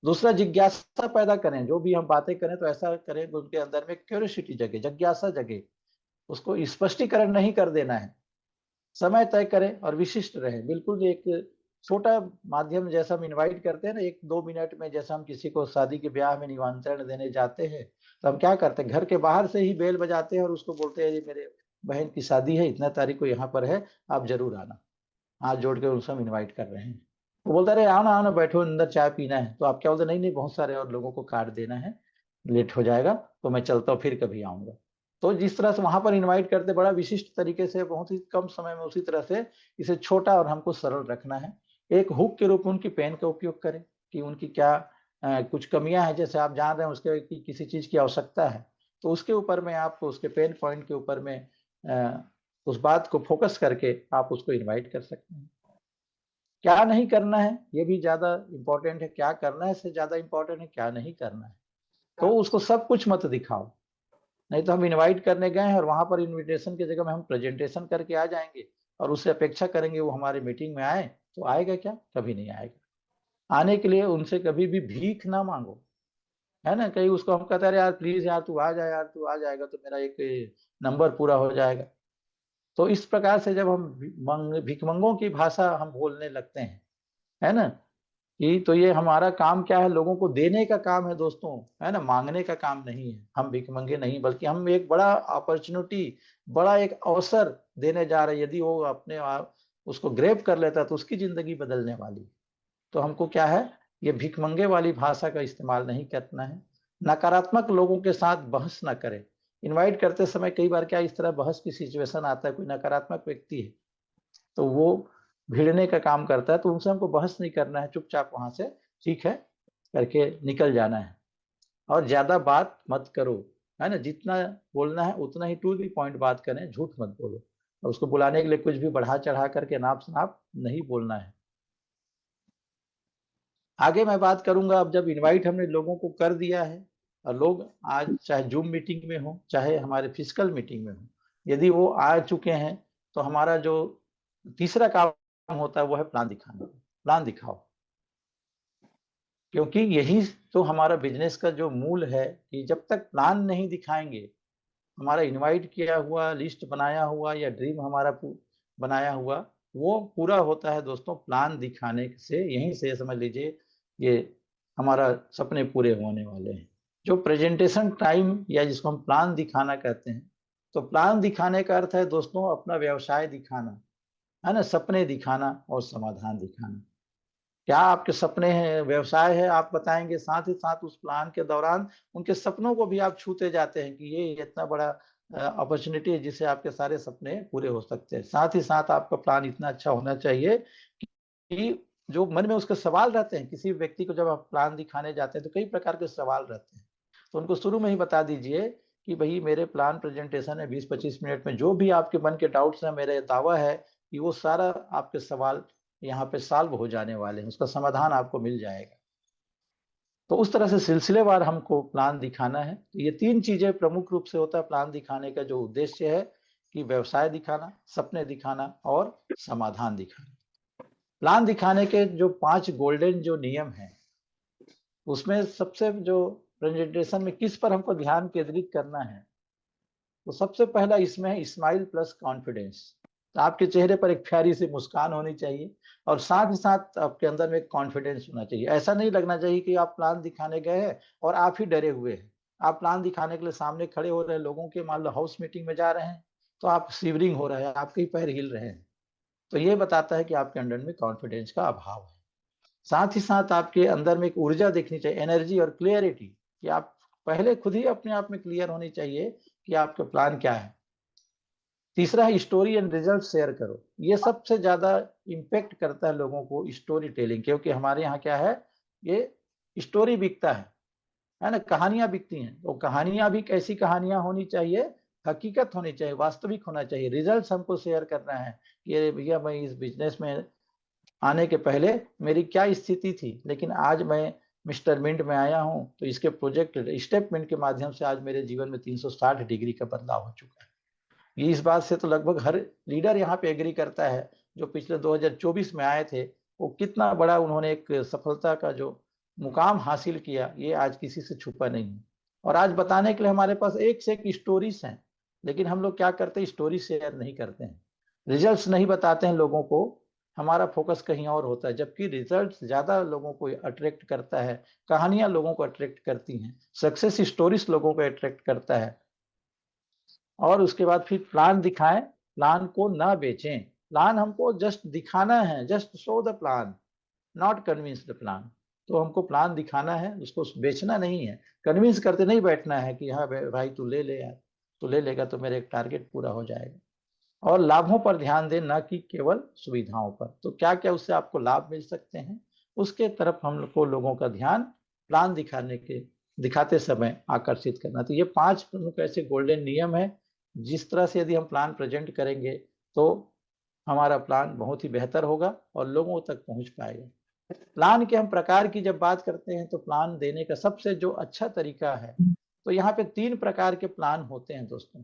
दूसरा, जिज्ञासा पैदा करें, जो भी हम बातें करें तो ऐसा करें कि उनके अंदर में क्यूरियोसिटी जगे, जिज्ञासा जगे। उसको स्पष्टीकरण नहीं कर देना है। समय तय करें और विशिष्ट रहें, बिल्कुल एक छोटा माध्यम जैसा हम इनवाइट करते हैं ना, 1-2 मिनट में, जैसा हम किसी को शादी के ब्याह में निमंत्रण देने जाते हैं, तो हम क्या करते हैं, घर के बाहर से ही बेल बजाते हैं और उसको बोलते हैं, ये मेरे बहन की शादी है, इतना तारीख को यहाँ पर है, आप जरूर आना। हाथ जोड़ के उनसे हम इन्वाइट कर रहे हैं। वो बोलता है, आओ ना बैठो, अंदर चाय पीना है। तो आप क्या बोलते, नहीं नहीं बहुत सारे और लोगों को कार्ड देना है, लेट हो जाएगा, तो मैं चलता हूँ, फिर कभी आऊंगा। तो जिस तरह से वहां पर इनवाइट करते, बड़ा विशिष्ट तरीके से, बहुत ही कम समय में, उसी तरह से इसे छोटा और हमको सरल रखना है। एक हुक के रूप में उनकी पेन का उपयोग करें, कि उनकी क्या कुछ कमियां हैं, जैसे आप जान रहे हैं उसके की किसी चीज की आवश्यकता है, तो उसके ऊपर में आपको, उसके पेन पॉइंट के ऊपर में उस बात को फोकस करके आप उसको इनवाइट कर सकते हैं। क्या नहीं करना है ये भी ज्यादा इंपॉर्टेंट है, क्या करना है इससे ज्यादा इंपॉर्टेंट है क्या नहीं करना है। तो उसको सब कुछ मत दिखाओ, नहीं तो हम इनवाइट करने गए हैं और वहां पर इनविटेशन की जगह में हम प्रेजेंटेशन करके आ जाएंगे और उससे अपेक्षा करेंगे वो हमारे मीटिंग में आए, तो आएगा क्या? कभी नहीं आएगा। आने के लिए उनसे कभी भी भीख ना मांगो, है ना, कहीं उसको हम कहते हैं यार प्लीज यार तू आ जा, यार तू आ जाएगा तो मेरा एक नंबर पूरा हो जाएगा। तो इस प्रकार से जब हम भिखमंगों की भाषा हम बोलने लगते हैं, है ना, कि तो ये हमारा काम क्या है, लोगों को देने का काम है दोस्तों, है ना, मांगने का काम नहीं है। हम भिखमंगे नहीं, बल्कि हम एक बड़ा अपॉर्चुनिटी, बड़ा एक अवसर देने जा रहे हैं। यदि वो अपने आप उसको ग्रैब कर लेता है तो उसकी जिंदगी बदलने वाली। तो हमको क्या है, ये भिखमंगे वाली भाषा का इस्तेमाल नहीं करना है। नकारात्मक लोगों के साथ बहस ना करें। इनवाइट करते समय कई बार क्या इस तरह बहस की सिचुएशन आता है, कोई नकारात्मक व्यक्ति है तो वो भिड़ने का काम करता है, तो उनसे हमको बहस नहीं करना है, चुपचाप वहां से ठीक है करके निकल जाना है। और ज्यादा बात मत करो, है ना, जितना बोलना है उतना ही टू दी पॉइंट बात करें, झूठ मत बोलो। और उसको बुलाने के लिए कुछ भी बढ़ा चढ़ा करके नाप शनाप नहीं बोलना है। आगे मैं बात करूंगा, अब जब इनवाइट हमने लोगों को कर दिया है और लोग आज चाहे जूम मीटिंग में हो चाहे हमारे फिजिकल मीटिंग में हो, यदि वो आ चुके हैं, तो हमारा जो तीसरा काम होता है वो है प्लान दिखाना। प्लान दिखाओ, क्योंकि यही तो हमारा बिजनेस का जो मूल है, कि जब तक प्लान नहीं दिखाएंगे, हमारा इनवाइट किया हुआ, लिस्ट बनाया हुआ या ड्रीम हमारा बनाया हुआ, वो पूरा होता है दोस्तों प्लान दिखाने से। यहीं से समझ लीजिए ये हमारा सपने पूरे होने वाले हैं। जो प्रेजेंटेशन टाइम या जिसको हम प्लान दिखाना कहते हैं, तो प्लान दिखाने का अर्थ है दोस्तों अपना व्यवसाय दिखाना, है ना, सपने दिखाना और समाधान दिखाना। क्या आपके सपने हैं, व्यवसाय है, आप बताएंगे, साथ ही साथ उस प्लान के दौरान उनके सपनों को भी आप छूते जाते हैं कि ये इतना बड़ा अपॉर्चुनिटी है जिससे आपके सारे सपने पूरे हो सकते हैं। साथ ही साथ आपका प्लान इतना अच्छा होना चाहिए कि जो मन में उसके सवाल रहते हैं, किसी व्यक्ति को जब आप प्लान दिखाने जाते हैं तो कई प्रकार के सवाल रहते हैं, तो उनको शुरू में ही बता दीजिए कि भाई मेरे प्लान प्रेजेंटेशन है 20-25 मिनट में, जो भी आपके मन के डाउट्स हैं, मेरा दावा है कि वो सारा आपके सवाल यहाँ पे सॉल्व हो जाने वाले हैं, उसका समाधान आपको मिल जाएगा। तो उस तरह से सिलसिलेवार हमको प्लान दिखाना है। तो ये 3 चीजें प्रमुख रूप से होता है प्लान दिखाने का जो उद्देश्य है कि व्यवसाय दिखाना, सपने दिखाना और समाधान दिखाना। प्लान दिखाने के जो 5 गोल्डन जो नियम हैं, उसमें सबसे जो प्रेजेंटेशन में किस पर हमको ध्यान केंद्रित करना है, तो सबसे पहला इसमें है स्माइल प्लस कॉन्फिडेंस। तो आपके चेहरे पर एक प्यारी सी मुस्कान होनी चाहिए और साथ ही साथ आपके अंदर में एक कॉन्फिडेंस होना चाहिए। ऐसा नहीं लगना चाहिए कि आप प्लान दिखाने गए हैं और आप ही डरे हुए हैं। आप प्लान दिखाने के लिए सामने खड़े हो रहे हैं लोगों के, मान लो हाउस मीटिंग में जा रहे हैं तो आप शिवरिंग हो रहे हैं, आपके ही पैर हिल रहे हैं, तो ये बताता है कि आपके अंदर में कॉन्फिडेंस का अभाव है। साथ ही साथ आपके अंदर में एक ऊर्जा दिखनी चाहिए, एनर्जी और क्लियरिटी, कि आप पहले खुद ही अपने आप में क्लियर होनी चाहिए कि आपका प्लान क्या है। तीसरा है स्टोरी एंड रिजल्ट शेयर करो। ये सबसे ज्यादा इम्पेक्ट करता है लोगों को, स्टोरी टेलिंग, क्योंकि हमारे यहाँ क्या है, ये स्टोरी बिकता है ना, कहानियां बिकती हैं। तो कहानियां भी कैसी कहानियां होनी चाहिए, हकीकत होनी चाहिए, वास्तविक होना चाहिए। रिजल्ट्स हमको शेयर करना है कि भैया मैं इस बिजनेस में आने के पहले मेरी क्या स्थिति थी, लेकिन आज मैं मिस्टर मिंट में आया हूं तो इसके प्रोजेक्ट स्टेटमेंट के माध्यम से आज मेरे जीवन में 360 डिग्री का बदलाव हो चुका है। ये इस बात से तो लगभग हर लीडर यहाँ पे एग्री करता है जो पिछले 2024 में आए थे, वो कितना बड़ा उन्होंने एक सफलता का जो मुकाम हासिल किया, ये आज किसी से छुपा नहीं है। और आज बताने के लिए हमारे पास एक से एक स्टोरीज हैं, लेकिन हम लोग क्या करते हैं, स्टोरी शेयर नहीं करते हैं, रिजल्ट्स नहीं बताते हैं लोगों को, हमारा फोकस कहीं और होता है। जबकि रिजल्ट्स ज्यादा लोगों को अट्रैक्ट करता है, कहानियां लोगों को अट्रैक्ट करती हैं, सक्सेस स्टोरीज लोगों को अट्रैक्ट करता है। और उसके बाद फिर प्लान दिखाएं, प्लान को ना बेचें। प्लान हमको जस्ट दिखाना है, just show the plan, not convince the plan. तो हमको प्लान दिखाना है, उसको बेचना नहीं है, कन्विंस करते नहीं बैठना है कि हाँ भाई तू ले ले यार, तू ले लेगा तो मेरा एक टारगेट पूरा हो जाएगा। और लाभों पर ध्यान दें, ना कि केवल सुविधाओं पर। तो क्या क्या उससे आपको लाभ मिल सकते हैं, उसके तरफ हमको लोगों का ध्यान प्लान दिखाते समय आकर्षित करना। तो ये 5 प्रमुख ऐसे गोल्डन नियम है, जिस तरह से यदि हम प्लान प्रेजेंट करेंगे तो हमारा प्लान बहुत ही बेहतर होगा और लोगों तक पहुंच पाएगा। प्लान के हम प्रकार की जब बात करते हैं तो प्लान देने का सबसे जो अच्छा तरीका है, तो यहाँ पे 3 प्रकार के प्लान होते हैं दोस्तों।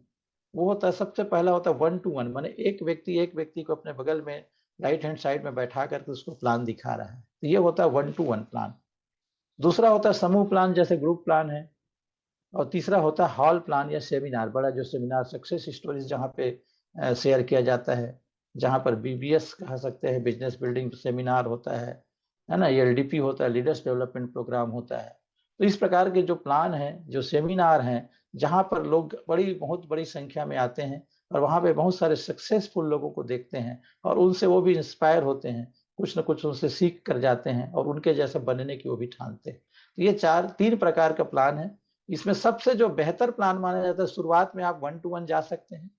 वो होता है, सबसे पहला होता है 1 to 1, माने एक व्यक्ति को अपने बगल में राइट हैंड साइड में बैठा करके उसको प्लान दिखा रहा है, तो ये होता है 1 to 1 प्लान। दूसरा होता है समूह प्लान, जैसे ग्रुप प्लान है। और तीसरा होता है हॉल प्लान या सेमिनार, बड़ा जो सेमिनार सक्सेस स्टोरीज जहाँ पे शेयर किया जाता है, जहाँ पर बीबीएस कह सकते हैं, बिजनेस बिल्डिंग सेमिनार होता है ना, एलडीपी होता है, लीडर्स डेवलपमेंट प्रोग्राम होता है। तो इस प्रकार के जो प्लान है, जो सेमिनार हैं, जहाँ पर लोग बहुत बड़ी संख्या में आते हैं और वहाँ पे बहुत सारे सक्सेसफुल लोगों को देखते हैं और उनसे वो भी इंस्पायर होते हैं, कुछ ना कुछ उनसे सीख कर जाते हैं और उनके जैसा बनने की वो भी ठानते हैं। तो ये 3 प्रकार का प्लान है। इसमें सबसे जो बेहतर प्लान माना जाता है, शुरुआत में आप 1 to 1 जा सकते हैं,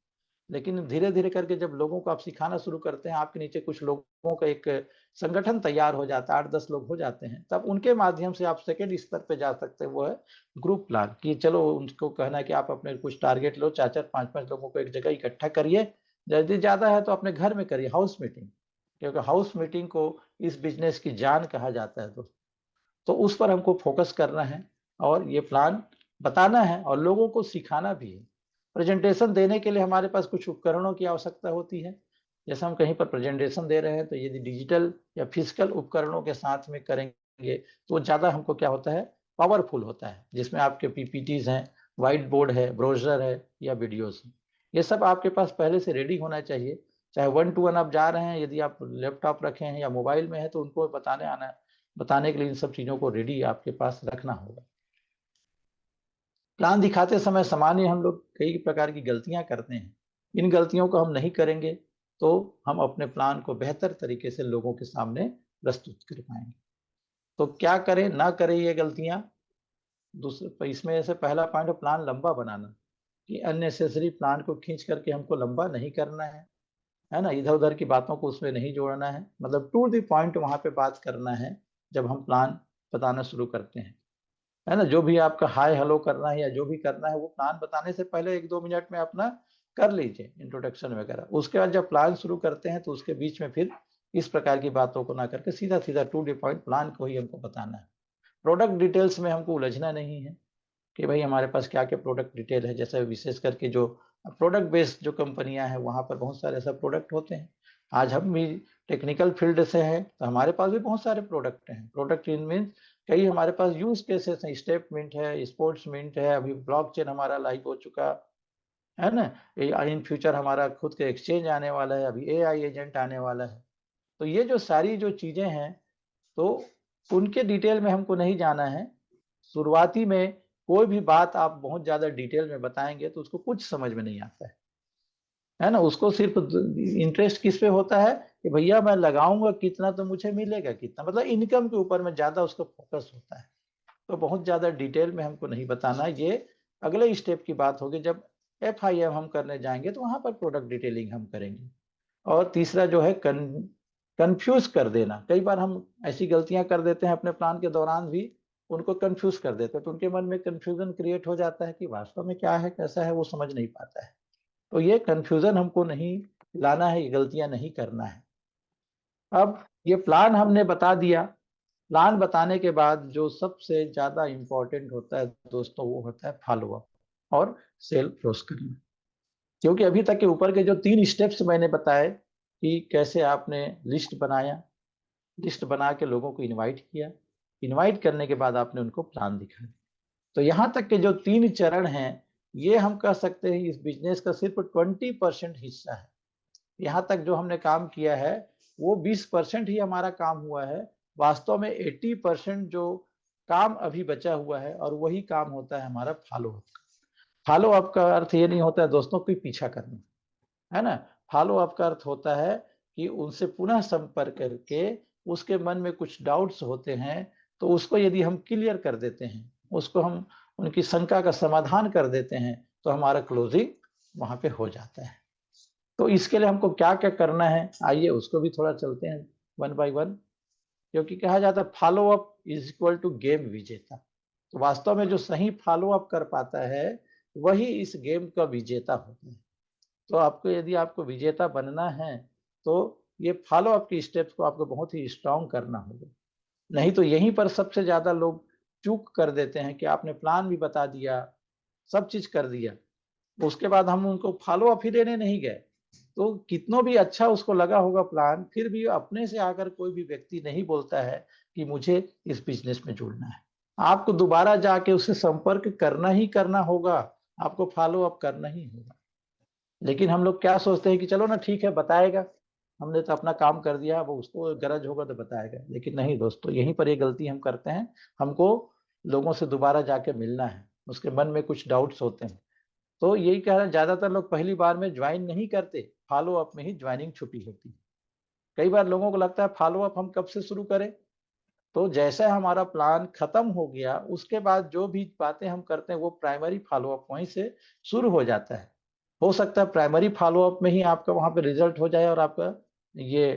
लेकिन धीरे धीरे करके जब लोगों को आप सिखाना शुरू करते हैं, आपके नीचे कुछ लोगों का एक संगठन तैयार हो जाता है, 8-10 लोग हो जाते हैं, तब उनके माध्यम से आप सेकेंड स्तर पे जा सकते हैं, वो है ग्रुप प्लान। कि चलो उनको कहना है कि आप अपने कुछ टारगेट लो, 4-4, 5-5 लोगों को एक जगह इकट्ठा करिए, यदि ज्यादा है तो अपने घर में करिए हाउस मीटिंग, क्योंकि हाउस मीटिंग को इस बिजनेस की जान कहा जाता है दोस्तों। तो उस पर हमको फोकस करना है और ये प्लान बताना है और लोगों को सिखाना भी है। प्रेजेंटेशन देने के लिए हमारे पास कुछ उपकरणों की आवश्यकता होती है। जैसे हम कहीं पर प्रेजेंटेशन दे रहे हैं तो यदि डिजिटल या फिजिकल उपकरणों के साथ में करेंगे तो ज़्यादा हमको क्या होता है, पावरफुल होता है, जिसमें आपके पीपीटीज हैं, व्हाइट बोर्ड है, ब्रोशर है या वीडियोस हैं। ये सब आपके पास पहले से रेडी होना चाहिए। चाहे 1 to 1 आप जा रहे हैं, यदि आप लैपटॉप रखे हैं या मोबाइल में है तो उनको बताने के लिए इन सब चीज़ों को रेडी आपके पास रखना होगा। प्लान दिखाते समय सामान्य हम लोग कई प्रकार की गलतियां करते हैं। इन गलतियों को हम नहीं करेंगे तो हम अपने प्लान को बेहतर तरीके से लोगों के सामने प्रस्तुत कर पाएंगे। तो क्या करें ना करें ये गलतियां। दूसरे इसमें से पहला पॉइंट है प्लान लंबा बनाना, कि अननेसेसरी प्लान को खींच करके हमको लंबा नहीं करना है ना, इधर उधर की बातों को उसमें नहीं जोड़ना है, मतलब टू द पॉइंट वहां पे बात करना है जब हम प्लान बताना शुरू करते हैं, है ना। जो भी आपका हाय हेलो करना है या जो भी करना है वो प्लान बताने से पहले 1-2 मिनट में अपना कर लीजिए इंट्रोडक्शन वगैरह। उसके बाद जब प्लान शुरू करते हैं तो उसके बीच में फिर इस प्रकार की बातों को ना करके सीधा सीधा टू द पॉइंट प्लान को ही हमको बताना है। प्रोडक्ट डिटेल्स में हमको उलझना नहीं है कि भाई हमारे पास क्या क्या प्रोडक्ट डिटेल है। जैसे विशेष करके जो प्रोडक्ट बेस्ड जो कंपनियां हैं वहां पर बहुत सारे ऐसा प्रोडक्ट होते हैं। आज हम भी टेक्निकल फील्ड से हैं तो हमारे पास भी बहुत सारे प्रोडक्ट हैं। प्रोडक्ट इन मीन्स कई हमारे पास यूज केसेस हैं, स्टेप मिंट है, स्पोर्ट्स मिंट है, अभी ब्लॉकचेन हमारा लाइव हो चुका है ना। इन फ्यूचर हमारा खुद का एक्सचेंज आने वाला है, अभी एआई एजेंट आने वाला है। तो ये जो सारी जो चीजें हैं तो उनके डिटेल में हमको नहीं जाना है। शुरुआती में कोई भी बात आप बहुत ज्यादा डिटेल में बताएंगे तो उसको कुछ समझ में नहीं आता है ना। उसको सिर्फ इंटरेस्ट किस पे होता है कि भैया मैं लगाऊंगा कितना तो मुझे मिलेगा कितना, मतलब इनकम के ऊपर में ज्यादा उसका फोकस होता है। तो बहुत ज्यादा डिटेल में हमको नहीं बताना। ये अगले स्टेप की बात होगी जब FIM हम करने जाएंगे तो वहां पर प्रोडक्ट डिटेलिंग हम करेंगे। और तीसरा जो है कंफ्यूज कर देना। कई बार हम ऐसी गलतियां कर देते हैं अपने प्लान के दौरान भी, उनको कंफ्यूज कर देते हैं तो उनके मन में कंफ्यूजन क्रिएट हो जाता है कि वास्तव में क्या है कैसा है वो समझ नहीं पाता है। तो ये कंफ्यूजन हमको नहीं लाना है, ये गलतियां नहीं करना है। अब ये प्लान हमने बता दिया। प्लान बताने के बाद जो सबसे ज्यादा इंपॉर्टेंट होता है दोस्तों वो होता है फॉलो अप और सेल क्लोज करना। क्योंकि अभी तक के ऊपर के जो 3 स्टेप्स मैंने बताए कि कैसे आपने लिस्ट बनाया, लिस्ट बना के लोगों को इनवाइट किया, इनवाइट करने के बाद आपने उनको प्लान दिखाया। तो यहाँ तक के जो 3 चरण हैं ये हम कह सकते हैं इस बिजनेस का सिर्फ 20% हिस्सा है। यहाँ तक जो हमने काम किया है वो 20% ही हमारा काम हुआ है। वास्तव में 80% जो काम अभी बचा हुआ है और वही काम होता है हमारा फॉलो अप। फॉलो अप का अर्थ ये नहीं होता है दोस्तों कोई पीछा करना, है ना। फॉलो अप का अर्थ होता है कि उनसे पुनः संपर्क करके उसके मन में कुछ डाउट्स होते हैं तो उसको यदि हम क्लियर कर देते हैं, उसको हम उनकी शंका का समाधान कर देते हैं तो हमारा क्लोजिंग वहां पे हो जाता है। तो इसके लिए हमको क्या क्या करना है आइए उसको भी थोड़ा चलते हैं वन बाय वन। क्योंकि कहा जाता है follow up is equal to game विजेता। तो वास्तव में जो सही फॉलो अप कर पाता है वही इस गेम का विजेता होता है। तो आपको यदि आपको विजेता बनना है तो ये फॉलो अप की स्टेप्स को आपको बहुत ही स्ट्रांग करना होगा। नहीं तो यहीं पर सबसे ज्यादा लोग चूक कर देते हैं कि आपने प्लान भी बता दिया, सब चीज कर दिया, उसके बाद हम उनको फॉलो अप ही देने नहीं गए तो कितनों भी अच्छा उसको लगा होगा प्लान, फिर भी अपने से आकर कोई भी व्यक्ति नहीं बोलता है कि मुझे इस बिजनेस में जुड़ना है। आपको दोबारा जाके उससे संपर्क करना ही करना होगा, आपको फॉलो अप करना ही होगा। लेकिन हम लोग क्या सोचते हैं कि चलो ना ठीक है बताएगा, हमने तो अपना काम कर दिया, वो उसको गरज होगा तो बताएगा। लेकिन नहीं दोस्तों, यहीं पर ये गलती हम करते हैं। हमको लोगों से दोबारा जाके मिलना है, उसके मन में कुछ डाउट्स होते हैं। तो यही कह रहे हैं ज्यादातर लोग पहली बार में ज्वाइन नहीं करते, फॉलो अप में ही ज्वाइनिंग छुपी होती है। कई बार लोगों को लगता है फॉलो अप हम कब से शुरू करें। तो जैसे हमारा प्लान खत्म हो गया उसके बाद जो भी बातें हम करते हैं वो प्राइमरी फॉलो अप वहीं से शुरू हो जाता है। हो सकता है प्राइमरी फॉलो अप में ही आपका वहां पे रिजल्ट हो जाए और आपका ये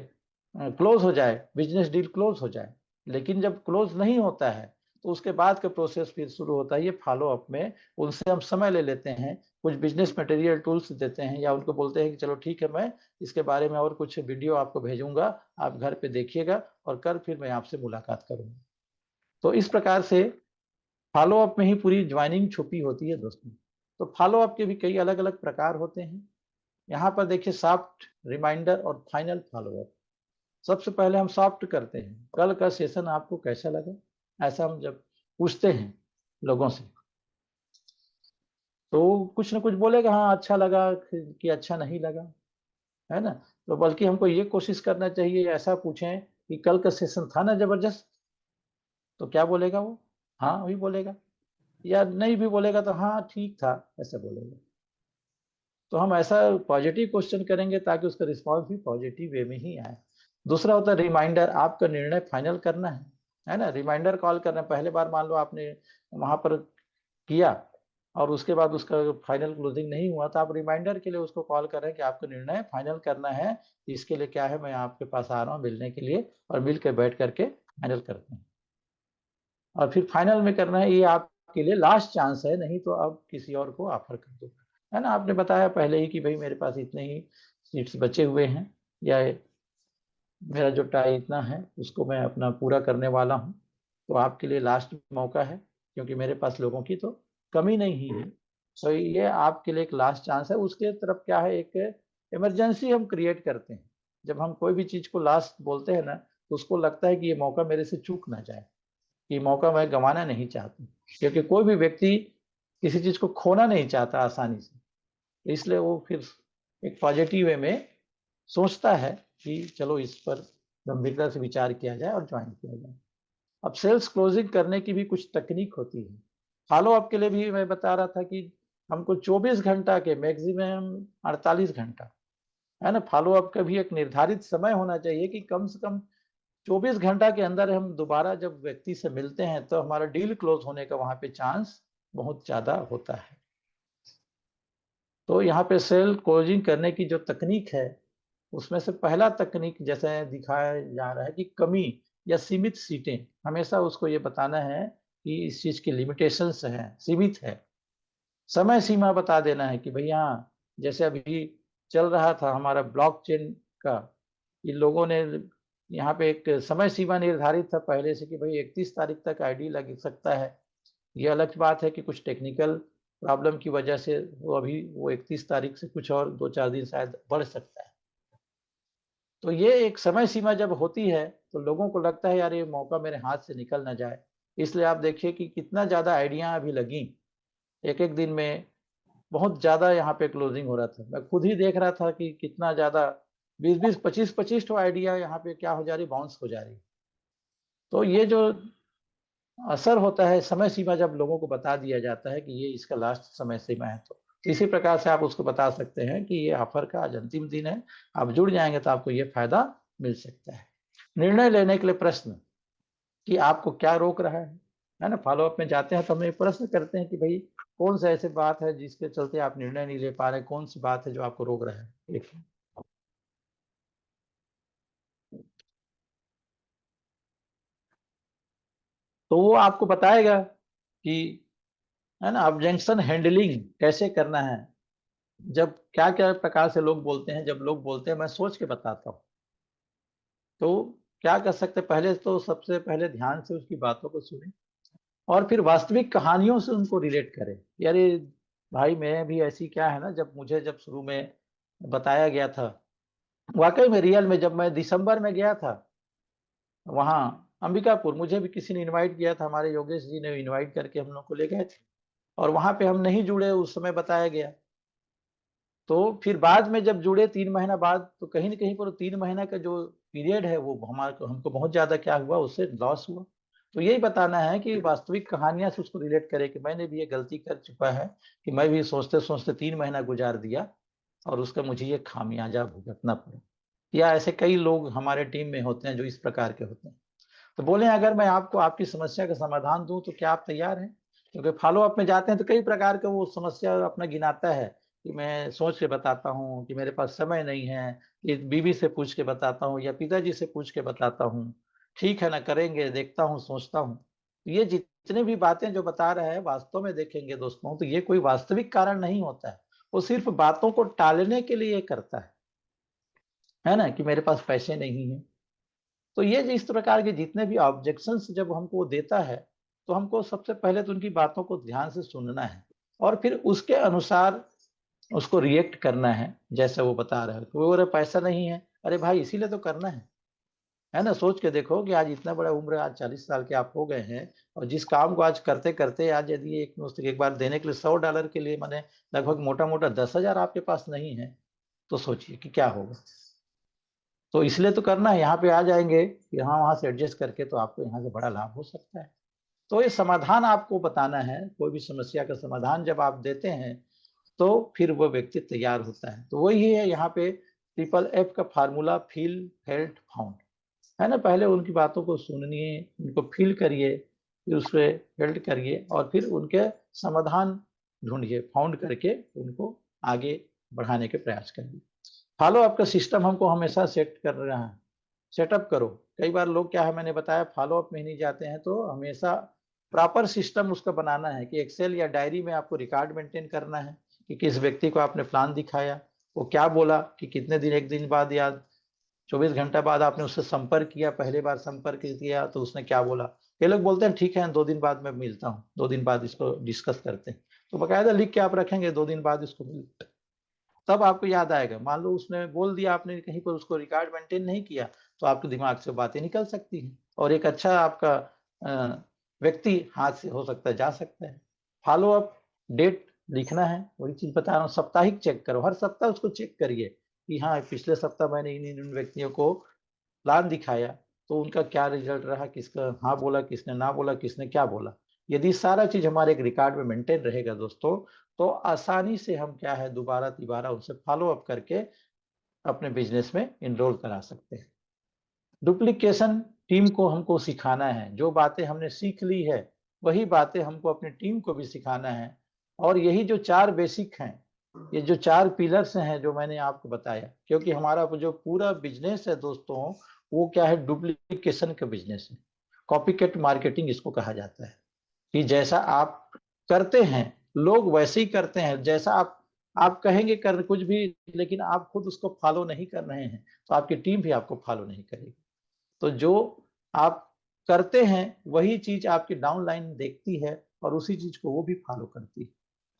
क्लोज हो जाए, बिजनेस डील क्लोज हो जाए। लेकिन जब क्लोज नहीं होता है तो उसके बाद का प्रोसेस फिर शुरू होता है ये फॉलो अप में। उनसे हम समय ले लेते हैं, कुछ बिजनेस मटेरियल टूल्स देते हैं या उनको बोलते हैं कि चलो ठीक है मैं इसके बारे में और कुछ वीडियो आपको भेजूंगा, आप घर पे देखिएगा और कल फिर मैं आपसे मुलाकात करूंगा। तो इस प्रकार से फॉलो अप में ही पूरी ज्वाइनिंग छुपी होती है दोस्तों। तो फॉलो अप के भी कई अलग अलग प्रकार होते हैं। यहाँ पर देखिए सॉफ्ट रिमाइंडर और फाइनल फॉलो अप। सबसे पहले हम सॉफ्ट करते हैं, कल का सेशन आपको कैसा लगा, ऐसा हम जब पूछते हैं लोगों से तो कुछ ना कुछ बोलेगा हाँ अच्छा लगा कि अच्छा नहीं लगा, है ना। तो बल्कि हमको ये कोशिश करना चाहिए ऐसा पूछें कि कल का सेशन था ना जबरदस्त, तो क्या बोलेगा वो, हाँ वही बोलेगा। या नहीं भी बोलेगा तो हाँ ठीक था ऐसा बोलेगा। तो हम ऐसा पॉजिटिव क्वेश्चन करेंगे ताकि उसका रिस्पॉन्स भी पॉजिटिव वे में ही आए। दूसरा होता है रिमाइंडर, आपका निर्णय फाइनल करना है ना। रिमाइंडर कॉल करना, पहले बार मान लो आपने वहां पर किया और उसके बाद उसका फाइनल क्लोजिंग नहीं हुआ, तो आप रिमाइंडर के लिए उसको कॉल कर रहे हैं कि आपको निर्णय फाइनल करना है, इसके लिए क्या है मैं आपके पास आ रहा हूँ मिलने के लिए, और मिल के बैठ करके फाइनल करते हैं। और फिर फाइनल में करना है, ये आपके लिए लास्ट चांस है, नहीं तो अब किसी और को ऑफर कर दो, है ना। आपने बताया पहले ही कि भाई मेरे पास इतने ही सीट्स बचे हुए हैं, या मेरा जो टाई इतना है उसको मैं अपना पूरा करने वाला हूँ, तो आपके लिए लास्ट मौका है, क्योंकि मेरे पास लोगों की तो कमी नहीं है। तो ये आपके लिए एक लास्ट चांस है। उसके तरफ क्या है, एक इमरजेंसी हम क्रिएट करते हैं। जब हम कोई भी चीज को लास्ट बोलते हैं ना, तो उसको लगता है कि ये मौका मेरे से चूक ना जाए, ये मौका मैं गंवाना नहीं चाहती, क्योंकि कोई भी व्यक्ति किसी चीज को खोना नहीं चाहता आसानी से। इसलिए वो फिर एक पॉजिटिव वे में सोचता है कि चलो इस पर गंभीरता से विचार किया जाए और ज्वाइन किया जाए। अब सेल्स क्लोजिंग करने की भी कुछ तकनीक होती है। फॉलो अप के लिए भी मैं बता रहा था कि हमको 24 घंटा के मैक्सिमम 48 घंटा, है ना, फॉलो अप का भी एक निर्धारित समय होना चाहिए कि कम से कम 24 घंटा के अंदर हम दोबारा जब व्यक्ति से मिलते हैं तो हमारा डील क्लोज होने का वहां पे चांस बहुत ज्यादा होता है। तो यहाँ पे सेल क्लोजिंग करने की जो तकनीक है, उसमें से पहला तकनीक जैसे दिखाया जा रहा है कि कमी या सीमित सीटें, हमेशा उसको ये बताना है कि इस चीज की लिमिटेशंस है, सीमित है। समय सीमा बता देना है कि भैया जैसे अभी चल रहा था हमारा ब्लॉकचेन का, इन लोगों ने यहाँ पे एक समय सीमा निर्धारित था पहले से कि भाई 31 तारीख तक आईडी लग सकता है। ये अलग बात है कि कुछ टेक्निकल प्रॉब्लम की वजह से वो 31 तारीख से कुछ और 2-4 दिन शायद बढ़ सकता है। तो ये एक समय सीमा जब होती है तो लोगों को लगता है यार ये मौका मेरे हाथ से निकल ना जाए। इसलिए आप देखिए कि कितना ज्यादा आइडिया अभी लगी, एक एक दिन में बहुत ज्यादा यहाँ पे क्लोजिंग हो रहा था। मैं खुद ही देख रहा था कि कितना ज्यादा 20-20 25-25 तो आइडिया यहाँ पे क्या हो जा रही, बाउंस हो जा रही। तो ये जो असर होता है समय सीमा, जब लोगों को बता दिया जाता है कि ये इसका लास्ट समय सीमा है, तो इसी प्रकार से आप उसको बता सकते हैं कि ये ऑफर का आज अंतिम दिन है, आप जुड़ जाएंगे तो आपको ये फायदा मिल सकता है। निर्णय लेने के लिए प्रश्न कि आपको क्या रोक रहा है ना। फॉलो अप में जाते हैं तो हम एक प्रश्न करते हैं कि भाई कौन सा ऐसी बात है जिसके चलते आप निर्णय नहीं ले पा रहे, कौन सी बात है जो आपको रोक रहा है। देखिए, तो वो आपको बताएगा कि, है ना, ऑब्जेक्शन हैंडलिंग कैसे करना है। जब क्या क्या प्रकार से लोग बोलते हैं, जब लोग बोलते हैं मैं सोच के बताता हूँ, तो क्या कर सकते हैं, पहले तो सबसे पहले ध्यान से उसकी बातों को सुने और फिर वास्तविक कहानियों से उनको रिलेट करें। यार ये भाई मैं भी ऐसी क्या है ना, जब शुरू में बताया गया था, वाकई में रियल में जब मैं दिसंबर में गया था वहाँ अंबिकापुर, मुझे भी किसी ने इनवाइट किया था, हमारे योगेश जी ने इनवाइट करके हम लोग को ले गए थे, और वहां पे हम नहीं जुड़े, उस समय बताया गया। तो फिर बाद में जब जुड़े 3 महीना बाद, तो कहीं ना कहीं पर 3 महीना का जो पीरियड है वो हमारे हमको बहुत ज्यादा क्या हुआ, उससे लॉस हुआ। तो यही बताना है कि वास्तविक कहानियां से उसको रिलेट करे कि मैंने भी ये गलती कर चुका है, कि मैं भी सोचते सोचते 3 महीना गुजार दिया और उसका मुझे ये खामियाजा भुगतना पड़ा। या ऐसे कई लोग हमारे टीम में होते हैं जो इस प्रकार के होते हैं। तो बोले अगर मैं आपको आपकी समस्या का समाधान दूं तो क्या आप तैयार हैं। क्योंकि फॉलो अप में जाते हैं तो कई प्रकार का वो समस्या अपना गिनाता है कि मैं सोच के बताता हूँ, कि मेरे पास समय नहीं है, कि बीवी से पूछ के बताता हूँ या पिताजी से पूछ के बताता हूँ, ठीक है ना करेंगे, देखता हूँ, सोचता हूँ। तो ये जितने भी बातें जो बता रहा है, वास्तव में देखेंगे दोस्तों तो ये कोई वास्तविक कारण नहीं होता है। वो सिर्फ बातों को टालने के लिए करता है ना, कि मेरे पास पैसे नहीं है। तो ये इस प्रकार के जितने भी ऑब्जेक्शंस जब हमको देता है, तो हमको सबसे पहले तो उनकी बातों को ध्यान से सुनना है और फिर उसके अनुसार उसको रिएक्ट करना है। जैसे वो बता रहे हैं, तो वो बोले पैसा नहीं है, अरे भाई इसीलिए तो करना है ना। सोच के देखो कि आज इतना बड़ा उम्र, आज 40 साल के आप हो गए हैं, और जिस काम को आज करते करते आज यदि एक बार देने के लिए $100 के लिए मैंने लगभग मोटा मोटा 10,000 आपके पास नहीं है, तो सोचिए कि क्या होगा। तो इसलिए तो करना है, यहाँ पे आ जाएंगे, यहाँ वहां से एडजस्ट करके तो आपको यहाँ से बड़ा लाभ हो सकता है। तो ये समाधान आपको बताना है, कोई भी समस्या का समाधान जब आप देते हैं तो फिर वो व्यक्ति तैयार होता है। तो वही है यहाँ पे ट्रिपल एफ का फार्मूला, फील, फेल्ट, फाउंड, है ना। पहले उनकी बातों को सुनिए, उनको फील करिए, फिर उस पर फेल्ट करिए और फिर उनके समाधान ढूंढिए, फाउंड करके उनको आगे बढ़ाने के प्रयास करिए। फॉलो अप का सिस्टम हमको हमेशा सेट कर रहा है, सेटअप करो। कई बार लोग क्या है, मैंने बताया, फॉलो अप में ही नहीं जाते हैं। तो हमेशा प्रॉपर सिस्टम उसका बनाना है कि एक्सेल या डायरी में आपको रिकॉर्ड मेंटेन करना है कि किस व्यक्ति को आपने प्लान दिखाया, वो क्या बोला, कि कितने दिन, एक दिन बाद या 24 घंटा बाद आपने उससे संपर्क किया, पहले बार संपर्क किया तो उसने क्या बोला। ये लोग बोलते हैं ठीक है 2 दिन बाद मैं मिलता हूँ, 2 दिन बाद इसको डिस्कस करते हैं। तो बकायदा लिख के आप रखेंगे 2 दिन बाद इसको मिलते, तब आपको याद आएगा। मान लो उसने बोल दिया, आपने कहीं पर उसको रिकॉर्ड मेंटेन नहीं किया, तो आपके दिमाग से बातें निकल सकती हैं और एक अच्छा आपका व्यक्ति हाथ से हो सकता है जा सकता है। फॉलो अप डेट लिखना है, वही चीज बता रहा हूँ। साप्ताहिक चेक करो, हर सप्ताह उसको चेक करिए कि हाँ पिछले सप्ताह मैंने इन व्यक्तियों को प्लान दिखाया तो उनका क्या रिजल्ट रहा, किसका हाँ बोला, किसने ना बोला, किसने क्या बोला। यदि सारा चीज हमारे एक रिकॉर्ड में मेंटेन रहेगा दोस्तों, तो आसानी से हम क्या है दोबारा तिबारा उनसे फॉलो अप करके अपने बिजनेस में इनरोल करा सकते हैं। डुप्लीकेशन टीम को हमको सिखाना है, जो बातें हमने सीख ली है वही बातें हमको अपनी टीम को भी सिखाना है। और यही जो 4 बेसिक हैं, ये जो 4 पिलर्स हैं जो मैंने आपको बताया, क्योंकि हमारा जो पूरा बिजनेस है दोस्तों, वो क्या है, डुप्लीकेशन का बिजनेस है। कॉपीकैट मार्केटिंग इसको कहा जाता है कि जैसा आप करते हैं लोग वैसे ही करते हैं, जैसा आप कहेंगे कर कुछ भी, लेकिन आप खुद उसको फॉलो नहीं कर रहे हैं तो आपकी टीम भी आपको फॉलो नहीं करेगी। तो जो आप करते हैं वही चीज आपकी डाउनलाइन देखती है और उसी चीज को वो भी फॉलो करती है।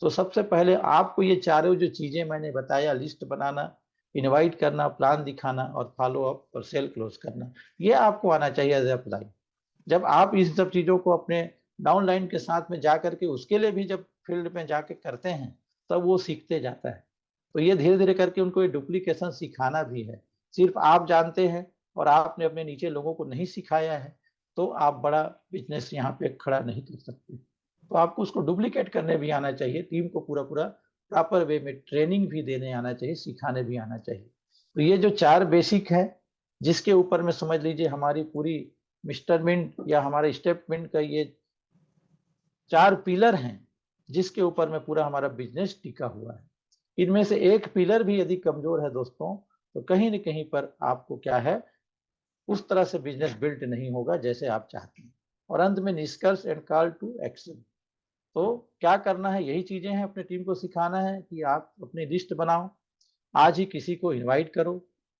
तो सबसे पहले आपको ये चारों जो चीजें मैंने बताया, लिस्ट बनाना, इनवाइट करना, प्लान दिखाना और फॉलो अप और सेल क्लोज करना, ये आपको आना चाहिए एज अप्लाई। जब आप इस सब चीजों को अपने डाउनलाइन के साथ में जा करके उसके लिए भी जब फील्ड में जाके करते हैं, तब वो सीखते जाता है। तो ये धीरे धीरे करके उनको ये डुप्लीकेशन सिखाना भी है। सिर्फ आप जानते हैं और आपने अपने नीचे लोगों को नहीं सिखाया है, तो आप बड़ा बिजनेस यहाँ पे खड़ा नहीं कर सकते। तो आपको उसको डुप्लीकेट करने भी आना चाहिए, टीम को पूरा पूरा प्रॉपर वे में ट्रेनिंग भी देने आना चाहिए, सिखाने भी आना चाहिए। तो ये जो 4 बेसिक है, जिसके ऊपर में समझ लीजिए हमारी पूरी मिस्टरमेंट या हमारे स्टेटमेंट का ये 4 पिलर हैं, जिसके ऊपर में पूरा हमारा बिजनेस टिका हुआ है। इनमें से एक पिलर भी यदि कमजोर है दोस्तों, तो कहीं न कहीं पर आपको क्या है, उस तरह से बिजनेस बिल्ड नहीं होगा जैसे आप चाहते हैं। और अंत में निष्कर्ष एंड कॉल टू एक्शन। तो क्या करना है, यही चीजें हैं, अपने टीम को सिखाना है कि आप अपनी लिस्ट बनाओ, आज ही किसी को इनवाइट करो,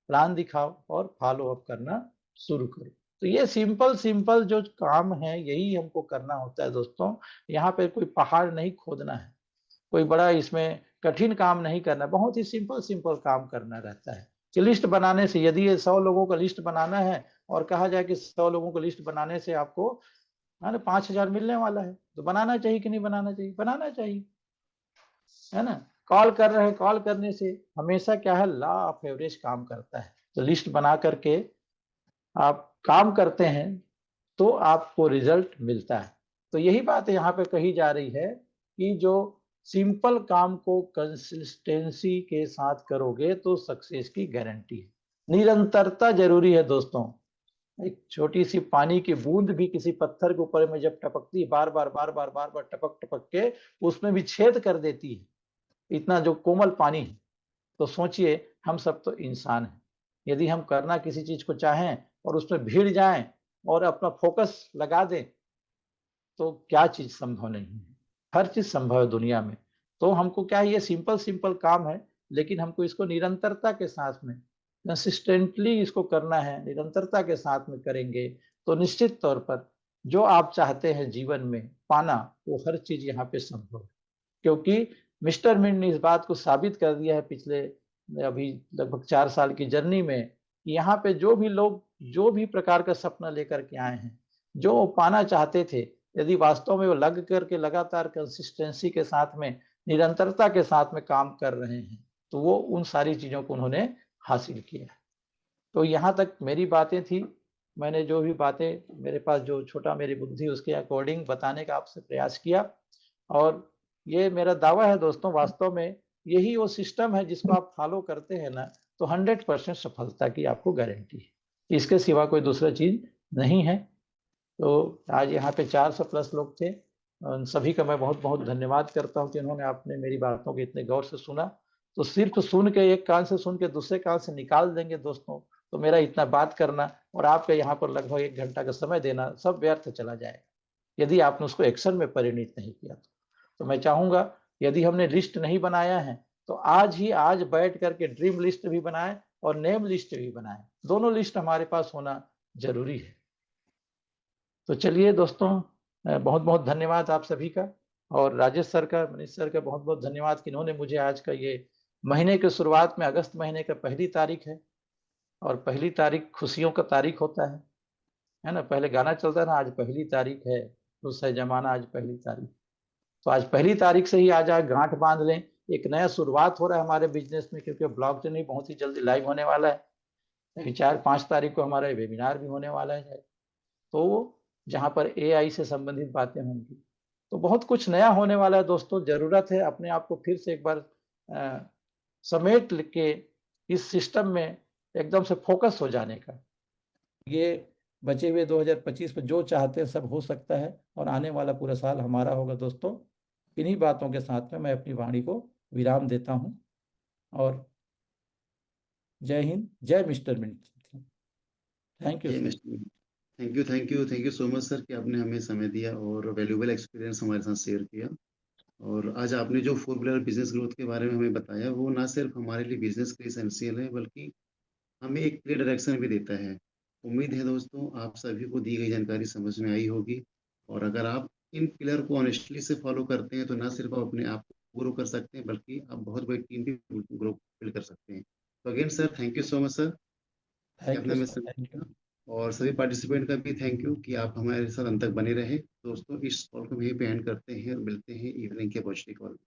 प्लान दिखाओ और फॉलो अप करना शुरू करो। तो ये सिंपल सिंपल जो काम है यही हमको करना होता है दोस्तों। यहाँ पे कोई पहाड़ नहीं खोदना है, कोई बड़ा इसमें कठिन काम नहीं करना, बहुत ही सिंपल सिंपल काम करना रहता है। कि लिस्ट बनाने से, यदि ये 100 लोगों का लिस्ट बनाना है और कहा जाए कि 100 लोगों को लिस्ट बनाने से आपको 5,000 मिलने वाला है, तो बनाना चाहिए कि नहीं बनाना चाहिए? बनाना चाहिए, है ना। कॉल कर रहे हैं, कॉल करने से हमेशा क्या है, लॉ ऑफ एवरेज काम करता है। तो लिस्ट बना करके आप काम करते हैं तो आपको रिजल्ट मिलता है। तो यही बात यहाँ पे कही जा रही है कि जो सिंपल काम को कंसिस्टेंसी के साथ करोगे तो सक्सेस की गारंटी है। निरंतरता जरूरी है दोस्तों। एक छोटी सी पानी की बूंद भी किसी पत्थर के ऊपर में जब टपकती है, बार बार बार बार बार बार टपक टपक के उसमें भी छेद कर देती है, इतना जो कोमल पानी है। तो सोचिए, हम सब तो इंसान हैं, यदि हम करना किसी चीज को चाहें और उसमें भीड़ जाएं और अपना फोकस लगा दें, तो क्या चीज संभव नहीं है? हर चीज संभव है दुनिया में। तो हमको क्या है, ये सिंपल सिंपल काम है, लेकिन हमको इसको निरंतरता के साथ में, कंसिस्टेंटली इसको करना है। निरंतरता के साथ में करेंगे तो निश्चित तौर पर जो आप चाहते हैं जीवन में पाना, वो हर चीज यहाँ पे संभव है। क्योंकि मिस्टर मिंट ने इस बात को साबित कर दिया है पिछले अभी लगभग 4 साल की जर्नी में, कि यहाँ पे जो भी लोग जो भी प्रकार का सपना लेकर के आए हैं, जो वो पाना चाहते थे, यदि वास्तव में वो लग करके लगातार कंसिस्टेंसी के साथ में, निरंतरता के साथ में काम कर रहे हैं, तो वो उन सारी चीजों को उन्होंने हासिल किया। तो यहाँ तक मेरी बातें थी। मैंने जो भी बातें मेरे पास जो छोटा मेरी बुद्धि उसके अकॉर्डिंग बताने का आपसे प्रयास किया। और ये मेरा दावा है दोस्तों, वास्तव में यही वो सिस्टम है जिसको आप फॉलो करते हैं ना, तो 100% सफलता की आपको गारंटी है। इसके सिवा कोई दूसरा चीज़ नहीं है। तो आज यहाँ पे 400 प्लस लोग थे। उन सभी का मैं बहुत बहुत धन्यवाद करता हूँ कि उन्होंने आपने मेरी बातों को इतने गौर से सुना। तो सिर्फ सुन के, एक कान से सुन के दूसरे कान से निकाल देंगे दोस्तों, तो मेरा इतना बात करना और आपका यहाँ पर लगभग 1 घंटा का समय देना सब व्यर्थ चला जाएगा, यदि आपने उसको एक्शन में परिणित नहीं किया। तो मैं चाहूँगा, यदि हमने लिस्ट नहीं बनाया है तो आज ही आज बैठ करके ड्रीम लिस्ट भी बनाएं और नेम लिस्ट भी बनाएं। दोनों लिस्ट हमारे पास होना जरूरी है। तो चलिए दोस्तों, बहुत बहुत धन्यवाद आप सभी का, और राजेश सर का, मनीष सर का बहुत बहुत धन्यवाद कि इन्होंने मुझे आज का ये महीने के शुरुआत में, अगस्त महीने का पहली तारीख है, और पहली तारीख खुशियों का तारीख होता है ना। पहले गाना चलता था, आज पहली तारीख है, खुश है जमाना आज पहली तारीख। तो आज पहली तारीख से ही आज गांठ बांध लें, एक नया शुरुआत हो रहा है हमारे बिजनेस में, क्योंकि ब्लॉकचेन ही बहुत ही जल्दी लाइव होने वाला है। 4-5 तारीख को हमारा वेबिनार भी होने वाला है, तो जहाँ पर एआई से संबंधित बातें होंगी। तो बहुत कुछ नया होने वाला है दोस्तों। जरूरत है अपने आप को फिर से एक बार समेट के इस सिस्टम में एकदम से फोकस हो जाने का। ये बचे हुए 2025 में जो चाहते हैं सब हो सकता है, और आने वाला पूरा साल हमारा होगा दोस्तों। इन्हीं बातों के साथ में मैं अपनी वाणी को विराम देता हूं, और जय हिंद, जय mister Mint. Thank you sir. Thank you so much sir कि आपने हमें समय दिया और वैल्यूएबल एक्सपीरियंस हमारे साथ शेयर किया। और आज आपने जो 4 व्हीलर बिजनेस ग्रोथ के बारे में हमें बताया, वो ना सिर्फ हमारे लिए बिजनेस के लिए एसेंशियल है, बल्कि हमें एक क्लियर डायरेक्शन भी देता है। उम्मीद है दोस्तों आप सभी को दी गई जानकारी समझ में आई होगी, और अगर आप इन पिलर को ऑनेस्टली से फॉलो करते हैं तो ना सिर्फ आप अपने आप को ग्रो कर सकते हैं, बल्कि आप बहुत बड़ी टीम भी ग्रो बिल्ड कर सकते हैं। तो again sir, thank you so much sir कि थैंक आपने यू हमें सर, समय थैंक यू। दिया। और सभी पार्टिसिपेंट का भी थैंक यू कि आप हमारे साथ अंत तक बने रहे। दोस्तों इस कॉल को यहीं पे एंड करते हैं और मिलते हैं इवनिंग के पॉजिटिव कॉल।